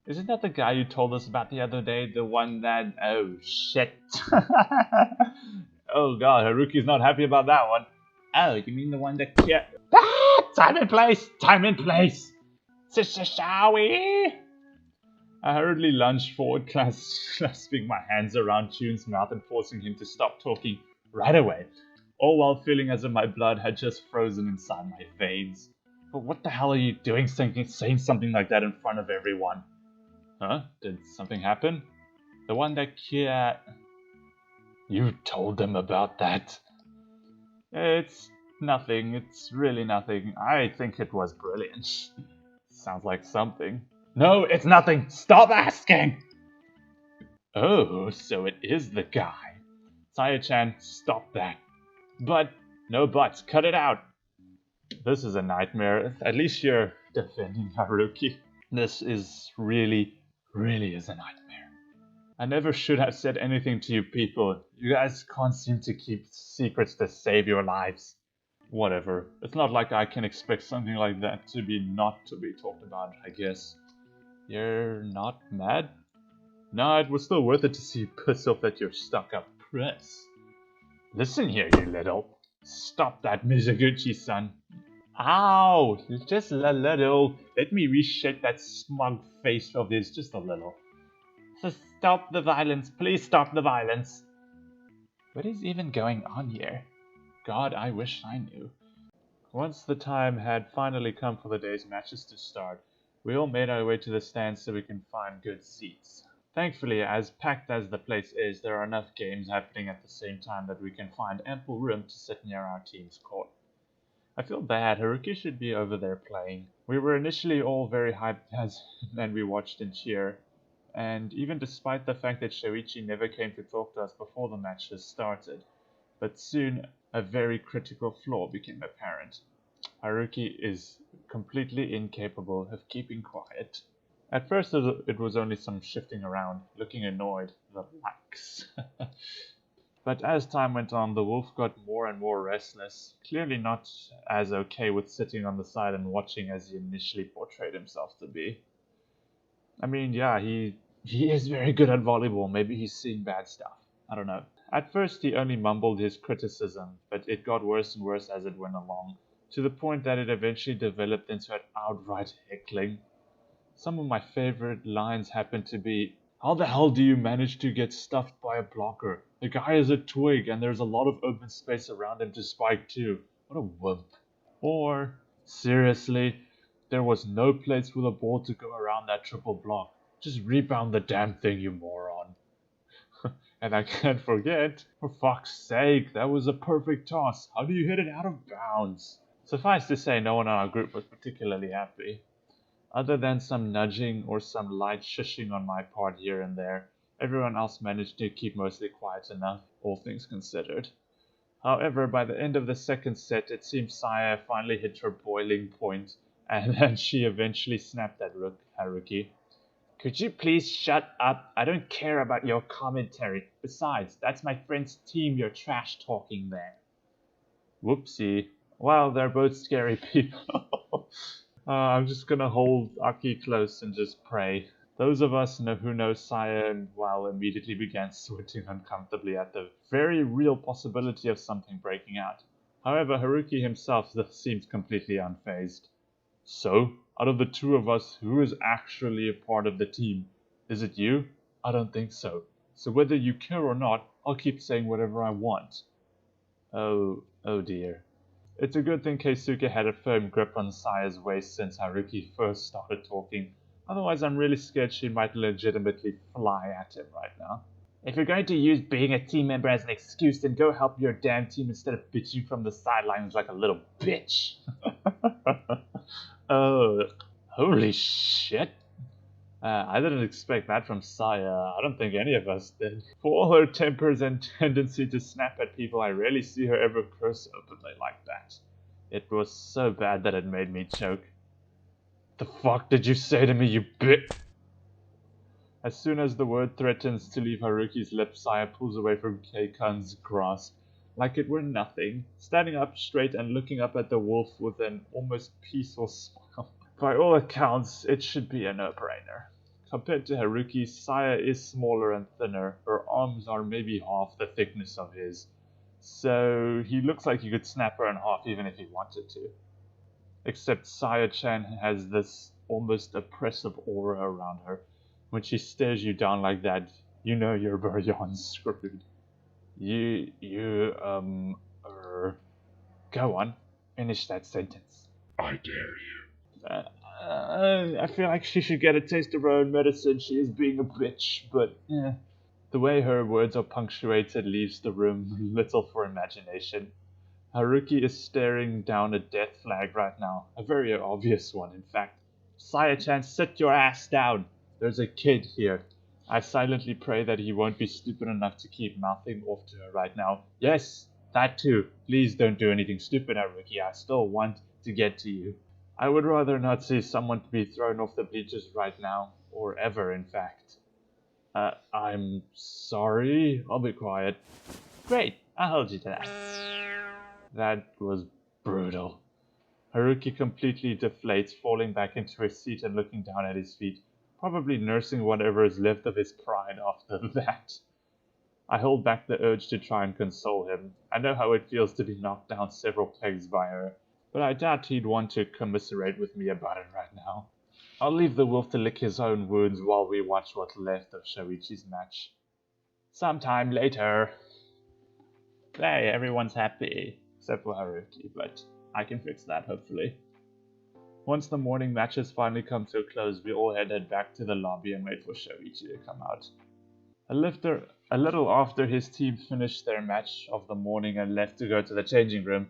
Isn't that the guy you told us about the other day? The one that... Oh, shit. Oh god, Haruki's not happy about that one. Oh, you mean the one that... Time and place! Time and place! Shall we? I hurriedly lunged forward, clasping my hands around Chun's mouth and forcing him to stop talking right away, all while feeling as if my blood had just frozen inside my veins. But what the hell are you doing saying something like that in front of everyone? Huh? Did something happen? The one that You told them about that? It's nothing. It's really nothing. I think it was brilliant. Sounds like something. No, it's nothing. Stop asking! Oh, so it is the guy. Saya-chan, stop that. But, no buts. Cut it out. This is a nightmare. At least you're defending Haruki. This is really is a nightmare. I never should have said anything to you people. You guys can't seem to keep secrets to save your lives. Whatever. It's not like I can expect something like that to be not to be talked about, I guess. You're not mad? No, it was still worth it to see you piss off at your stuck-up press. Listen here, you little. Stop that, Mizoguchi-san. Ow! Just a little. Let me reshape that smug face of his just a little. So stop the violence. Please stop the violence. What is even going on here? God, I wish I knew. Once the time had finally come for the day's matches to start, we all made our way to the stands so we can find good seats. Thankfully, as packed as the place is, there are enough games happening at the same time that we can find ample room to sit near our team's court. I feel bad, Haruki should be over there playing. We were initially all very hyped and we watched and cheer. And even despite the fact that Shoichi never came to talk to us before the matches started. But soon, a very critical flaw became apparent. Haruki is completely incapable of keeping quiet. At first it was only some shifting around, looking annoyed, relax. But as time went on, the wolf got more and more restless, clearly not as okay with sitting on the side and watching as he initially portrayed himself to be. I mean, yeah, he is very good at volleyball, maybe he's seeing bad stuff, I don't know. At first he only mumbled his criticism, but it got worse and worse as it went along, to the point that it eventually developed into an outright heckling. Some of my favorite lines happen to be, "How the hell do you manage to get stuffed by a blocker? The guy is a twig and there's a lot of open space around him to spike too. What a wimp." Or, "Seriously, there was no place with a ball to go around that triple block. Just rebound the damn thing, you moron." And I can't forget, "For fuck's sake, that was a perfect toss. How do you hit it out of bounds?" Suffice to say, no one in our group was particularly happy. Other than some nudging or some light shushing on my part here and there, everyone else managed to keep mostly quiet enough, all things considered. However, by the end of the second set, it seems Saya finally hit her boiling point, and then she eventually snapped at Haruki. "Could you please shut up? I don't care about your commentary. Besides, that's my friend's team you're trash talking there." Whoopsie. Well, they're both scary people. I'm just gonna hold Aki close and just pray. Those of us who know Saya and well immediately began sweating uncomfortably at the very real possibility of something breaking out. However, Haruki himself seems completely unfazed. "So, out of the two of us, who is actually a part of the team? Is it you? I don't think so. So whether you care or not, I'll keep saying whatever I want." Oh dear. It's a good thing Keisuke had a firm grip on Saya's waist since Haruki first started talking. Otherwise, I'm really scared she might legitimately fly at him right now. "If you're going to use being a team member as an excuse, then go help your damn team instead of bitching from the sidelines like a little bitch." Oh, holy shit. I didn't expect that from Saya. I don't think any of us did. For all her tempers and tendency to snap at people, I rarely see her ever curse openly like that. It was so bad that it made me choke. "The fuck did you say to me, you bit?" As soon as the word threatens to leave Haruki's lips, Saya pulls away from Keikan's grasp, like it were nothing, standing up straight and looking up at the wolf with an almost peaceful smile. By all accounts, it should be a no-brainer. Compared to Haruki, Saya is smaller and thinner. Her arms are maybe half the thickness of his. So he looks like he could snap her in half even if he wanted to. Except Saya-chan has this almost oppressive aura around her. When she stares you down like that, you know you're beyond screwed. Go on, finish that sentence. I dare you. I feel like she should get a taste of her own medicine. She is being a bitch, but the way her words are punctuated leaves the room little for imagination. Haruki is staring down a death flag right now, a very obvious one, in fact. "Saya-chan, sit your ass down. There's a kid here." I silently pray that he won't be stupid enough to keep mouthing off to her right now. Yes, that too. Please don't do anything stupid, Haruki. I still want to get to you. I would rather not see someone be thrown off the bleachers right now, or ever, in fact. I'm sorry. I'll be quiet. Great, I'll hold you to that. That was brutal. Haruki completely deflates, falling back into his seat and looking down at his feet, probably nursing whatever is left of his pride after that. I hold back the urge to try and console him. I know how it feels to be knocked down several pegs by her, but I doubt he'd want to commiserate with me about it right now. I'll leave the wolf to lick his own wounds while we watch what's left of Shoichi's match. Sometime later. Hey, everyone's happy, except for Haruki, but I can fix that, hopefully. Once the morning matches finally come to a close, we all headed back to the lobby and wait for Shoichi to come out. A little after his team finished their match of the morning and left to go to the changing room,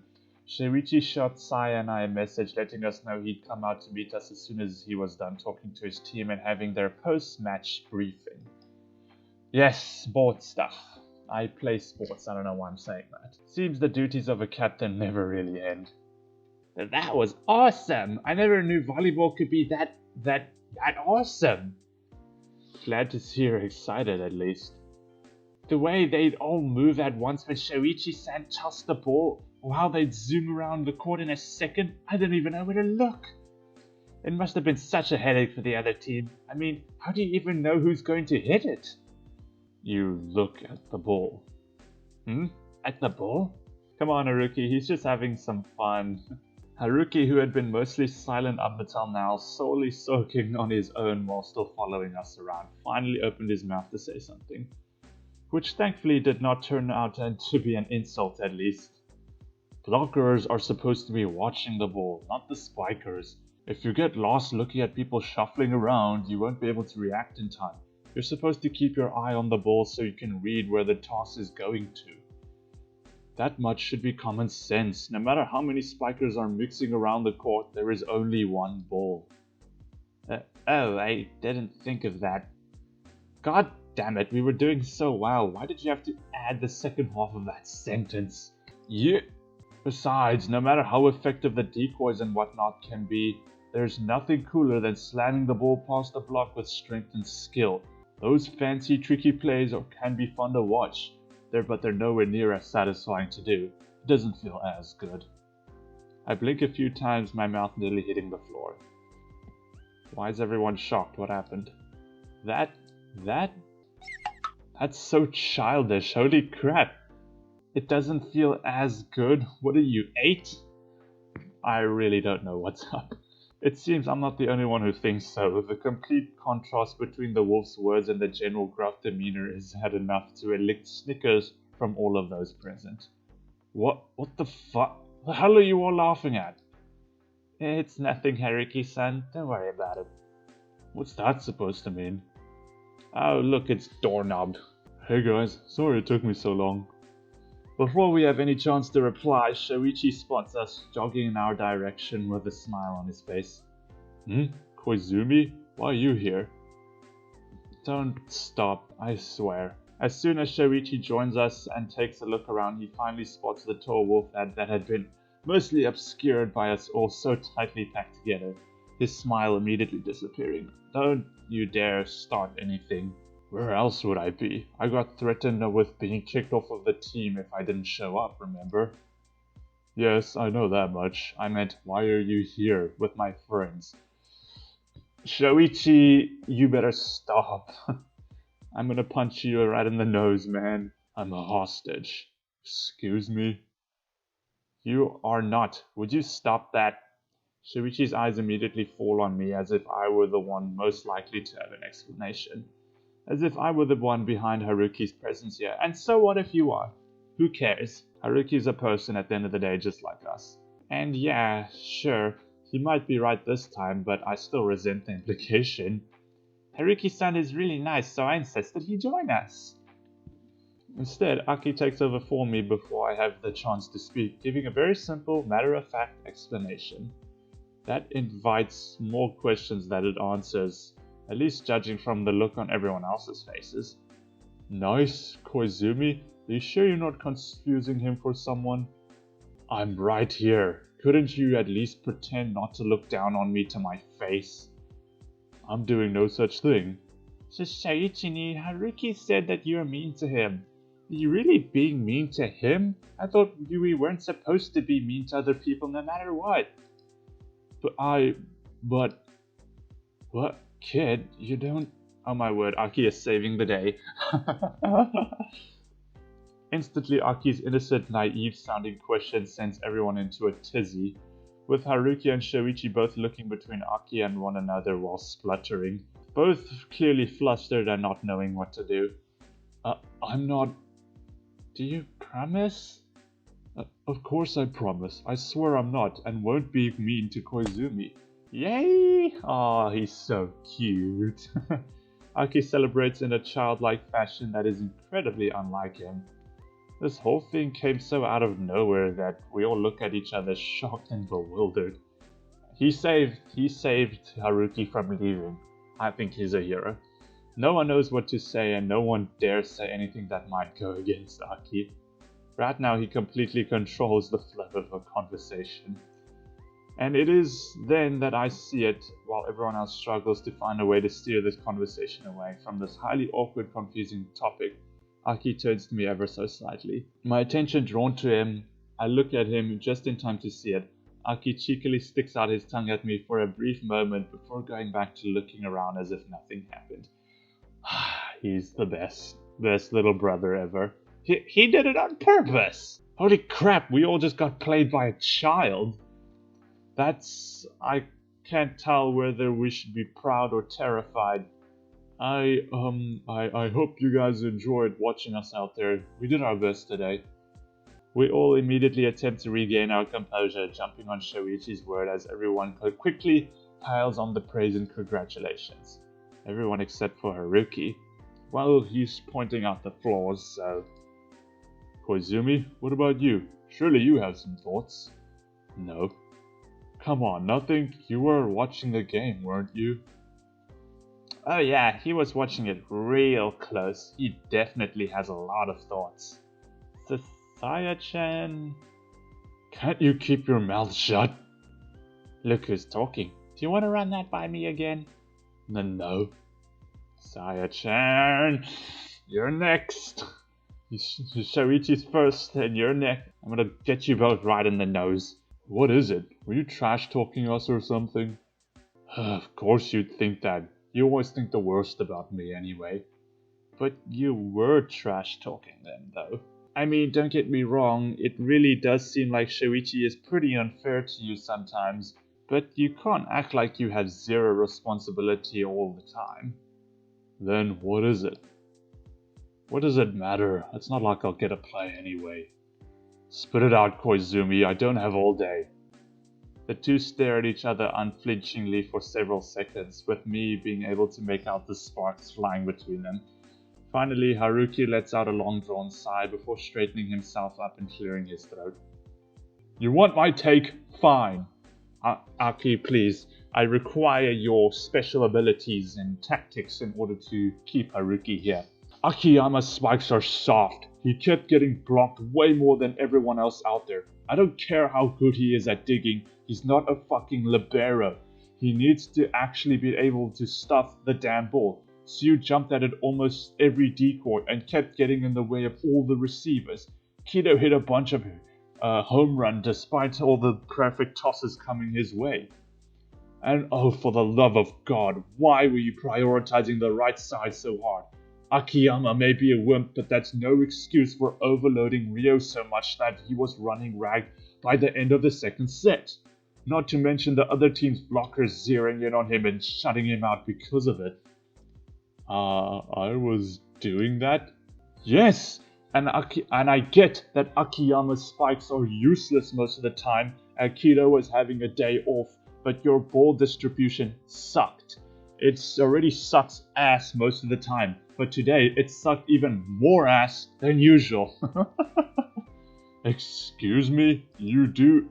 Shoichi shot Saya and I a message letting us know he'd come out to meet us as soon as he was done talking to his team and having their post-match briefing. Yes, sports stuff. I play sports, I don't know why I'm saying that. Seems the duties of a captain never really end. That was awesome! I never knew volleyball could be that awesome! Glad to see her excited at least. The way they'd all move at once when Shoichi-san tossed the ball, or how they'd zoom around the court in a second, I didn't even know where to look. It must have been such a headache for the other team. I mean, how do you even know who's going to hit it? You look at the ball. At the ball? Come on, Haruki, he's just having some fun. Haruki, who had been mostly silent up until now, solely soaking on his own while still following us around, finally opened his mouth to say something, which thankfully did not turn out to be an insult at least. Blockers are supposed to be watching the ball, not the spikers. If you get lost looking at people shuffling around, you won't be able to react in time. You're supposed to keep your eye on the ball so you can read where the toss is going to. That much should be common sense. No matter how many spikers are mixing around the court, there is only one ball. Oh, I didn't think of that. God damn it, we were doing so well. Why did you have to add the second half of that sentence? Yeah. Besides, no matter how effective the decoys and whatnot can be, there's nothing cooler than slamming the ball past the block with strength and skill. Those fancy, tricky plays can be fun to watch. But they're nowhere near as satisfying to do. It doesn't feel as good. I blink a few times, my mouth nearly hitting the floor. Why is everyone shocked? What happened? That's so childish. Holy crap. It doesn't feel as good. What are you, 8? I really don't know what's up. It seems I'm not the only one who thinks so. The complete contrast between the wolf's words and the general gruff demeanor has had enough to elicit snickers from all of those present. What the fuck? The hell are you all laughing at? It's nothing, Haruki-san. Don't worry about it. What's that supposed to mean? Oh, look, it's Doorknob. Hey guys, sorry it took me so long. Before we have any chance to reply, Shoichi spots us jogging in our direction with a smile on his face. Koizumi? Why are you here? Don't stop, I swear. As soon as Shoichi joins us and takes a look around, he finally spots the tall wolf that had been mostly obscured by us all so tightly packed together, his smile immediately disappearing. Don't you dare start anything. Where else would I be? I got threatened with being kicked off of the team if I didn't show up, remember? Yes, I know that much. I meant, why are you here with my friends? Shoichi, you better stop. I'm gonna punch you right in the nose, man. I'm a hostage. Excuse me? You are not. Would you stop that? Shoichi's eyes immediately fall on me as if I were the one most likely to have an explanation. As if I were the one behind Haruki's presence here. And so what if you are? Who cares? Haruki's a person at the end of the day just like us. And yeah, sure, he might be right this time, but I still resent the implication. Haruki-san is really nice, so I insisted he join us. Instead, Aki takes over for me before I have the chance to speak, giving a very simple, matter-of-fact explanation. That invites more questions than it answers, at least judging from the look on everyone else's faces. Nice, Koizumi. Are you sure you're not confusing him for someone? I'm right here. Couldn't you at least pretend not to look down on me to my face? I'm doing no such thing. Shoichi, Haruki said that you're mean to him. Are you really being mean to him? I thought we weren't supposed to be mean to other people no matter what. But... What? Kid, you don't... Oh my word, Aki is saving the day. Instantly, Aki's innocent, naive-sounding question sends everyone into a tizzy, with Haruki and Shoichi both looking between Aki and one another while spluttering, both clearly flustered and not knowing what to do. I'm not... Do you promise? Of course I promise. I swear I'm not, and won't be mean to Koizumi. Yay! Aw, he's so cute. Aki celebrates in a childlike fashion that is incredibly unlike him. This whole thing came so out of nowhere that we all look at each other shocked and bewildered. He saved Haruki from leaving. I think he's a hero. No one knows what to say and no one dares say anything that might go against Aki. Right now he completely controls the flow of a conversation. And it is then that I see it, while everyone else struggles to find a way to steer this conversation away from this highly awkward, confusing topic. Aki turns to me ever so slightly. My attention drawn to him, I look at him just in time to see it. Aki cheekily sticks out his tongue at me for a brief moment before going back to looking around as if nothing happened. He's the best little brother ever. He did it on purpose! Holy crap, we all just got played by a child! I can't tell whether we should be proud or terrified. I hope you guys enjoyed watching us out there. We did our best today. We all immediately attempt to regain our composure, jumping on Shoichi's word as everyone quickly piles on the praise and congratulations. Everyone except for Haruki. Well, he's pointing out the flaws, so... Koizumi, what about you? Surely you have some thoughts? No. Come on, nothing. You were watching the game, weren't you? Oh yeah, he was watching it real close. He definitely has a lot of thoughts. Saya-chan... Can't you keep your mouth shut? Look who's talking. Do you want to run that by me again? No. Saya-chan, you're next. Shoichi's first, and you're next. I'm gonna get you both right in the nose. What is it? Were you trash-talking us or something? Of course you'd think that. You always think the worst about me anyway. But you were trash-talking them, though. I mean, don't get me wrong, it really does seem like Shoichi is pretty unfair to you sometimes, but you can't act like you have zero responsibility all the time. Then what is it? What does it matter? It's not like I'll get a play anyway. Spit it out, Koizumi, I don't have all day. The two stare at each other unflinchingly for several seconds, with me being able to make out the sparks flying between them. Finally, Haruki lets out a long-drawn sigh before straightening himself up and clearing his throat. You want my take? Fine. Aki, please. I require your special abilities and tactics in order to keep Haruki here. Akiyama's spikes are soft. He kept getting blocked way more than everyone else out there. I don't care how good he is at digging, he's not a fucking libero. He needs to actually be able to stuff the damn ball. So you jumped at it almost every decoy and kept getting in the way of all the receivers. Kido hit a bunch of home run despite all the perfect tosses coming his way. And oh, for the love of God, why were you prioritizing the right side so hard? Akiyama may be a wimp, but that's no excuse for overloading Ryo so much that he was running rag by the end of the second set. Not to mention the other team's blockers zeroing in on him and shutting him out because of it. I was doing that? Yes! And I get that Akiyama's spikes are useless most of the time, and Kido was having a day off, but your ball distribution sucked. It already sucks ass most of the time, but today it sucked even more ass than usual. Excuse me? You do?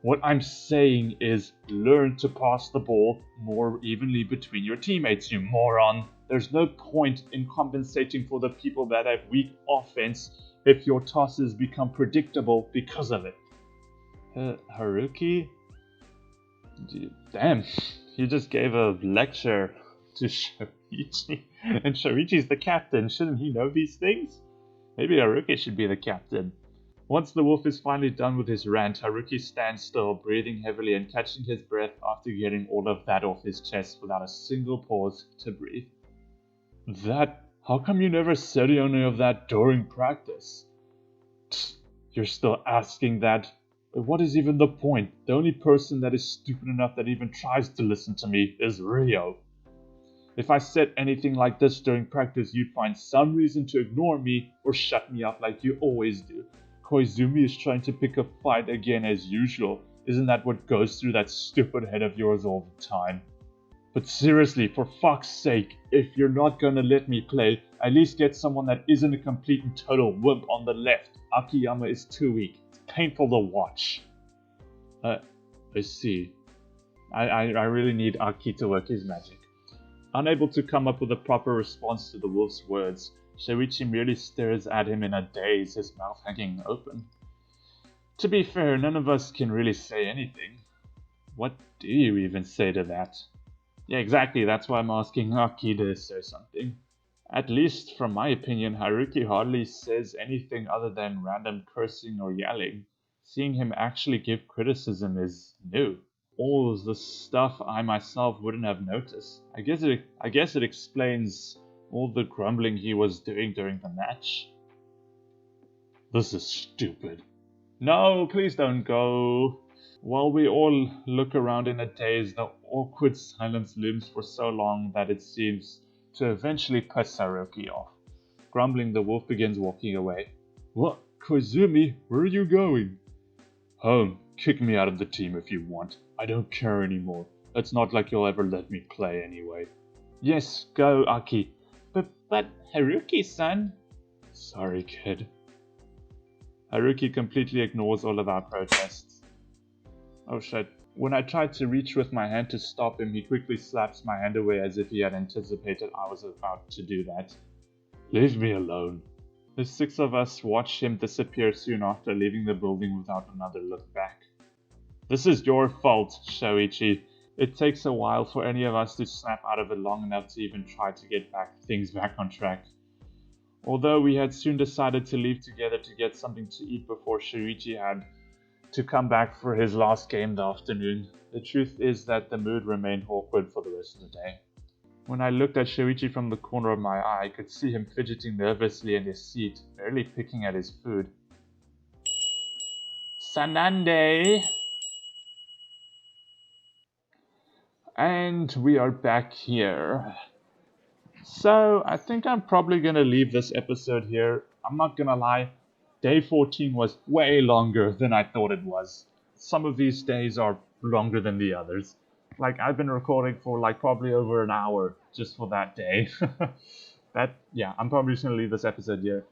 What I'm saying is learn to pass the ball more evenly between your teammates, you moron. There's no point in compensating for the people that have weak offense if your tosses become predictable because of it. Haruki? Damn, you just gave a lecture to Shoichi. And Shoichi's the captain. Shouldn't he know these things? Maybe Haruki should be the captain. Once the wolf is finally done with his rant, Haruki stands still, breathing heavily and catching his breath after getting all of that off his chest without a single pause to breathe. How come you never said any of that during practice? You're still asking that? But what is even the point? The only person that is stupid enough that even tries to listen to me is Ryo. If I said anything like this during practice, you'd find some reason to ignore me or shut me up like you always do. Koizumi is trying to pick a fight again as usual. Isn't that what goes through that stupid head of yours all the time? But seriously, for fuck's sake, if you're not gonna let me play, at least get someone that isn't a complete and total wimp on the left. Akiyama is too weak. It's painful to watch. I see. I really need Aki to work his magic. Unable to come up with a proper response to the wolf's words, Shoichi merely stares at him in a daze, his mouth hanging open. To be fair, none of us can really say anything. What do you even say to that? Yeah, exactly, that's why I'm asking Aki to say something. At least, from my opinion, Haruki hardly says anything other than random cursing or yelling. Seeing him actually give criticism is new. All the stuff I myself wouldn't have noticed. I guess it explains all the grumbling he was doing during the match. This is stupid. No, please don't go. While we all look around in a daze, the awkward silence looms for so long that it seems to eventually piss Haruki off. Grumbling, the wolf begins walking away. What? Koizumi, where are you going? Home. Kick me out of the team if you want. I don't care anymore. It's not like you'll ever let me play anyway. Yes, go, Aki. But Haruki-san. Sorry, kid. Haruki completely ignores all of our protests. Oh shit. When I tried to reach with my hand to stop him, he quickly slaps my hand away as if he had anticipated I was about to do that. Leave me alone. The six of us watched him disappear soon after, leaving the building without another look back. This is your fault, Shoichi. It takes a while for any of us to snap out of it long enough to even try to get things back on track. Although we had soon decided to leave together to get something to eat before Shoichi had to come back for his last game the afternoon, the truth is that the mood remained awkward for the rest of the day. When I looked at Shoichi from the corner of my eye, I could see him fidgeting nervously in his seat, barely picking at his food. Sanande! And we are back here. So, I think I'm probably gonna leave this episode here. I'm not gonna lie, day 14 was way longer than I thought it was. Some of these days are longer than the others. Like, I've been recording for like probably over an hour just for that day. I'm probably just gonna leave this episode here.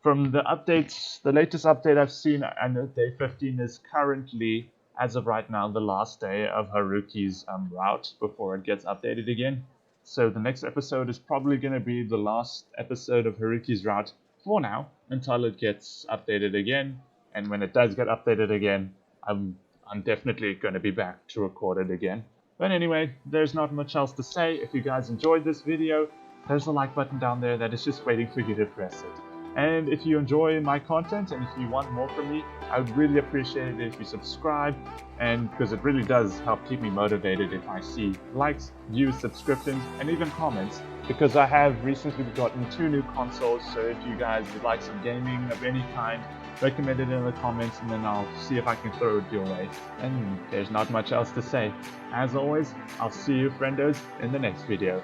From the updates, the latest update I've seen, and day 15 is currently, as of right now, the last day of Haruki's route before it gets updated again. So the next episode is probably going to be the last episode of Haruki's route for now, until it gets updated again. And when it does get updated again, I'm definitely going to be back to record it again. But anyway, there's not much else to say. If you guys enjoyed this video, there's a like button down there that is just waiting for you to press it. And if you enjoy my content and if you want more from me, I would really appreciate it if you subscribe, and because it really does help keep me motivated if I see likes, views, subscriptions, and even comments, because I have recently gotten 2 new consoles. So if you guys would like some gaming of any kind, recommend it in the comments and then I'll see if I can throw it your way. And there's not much else to say. As always, I'll see you friendos in the next video.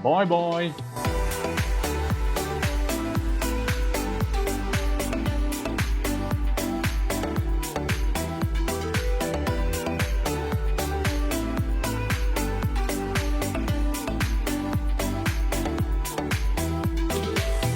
Bye bye!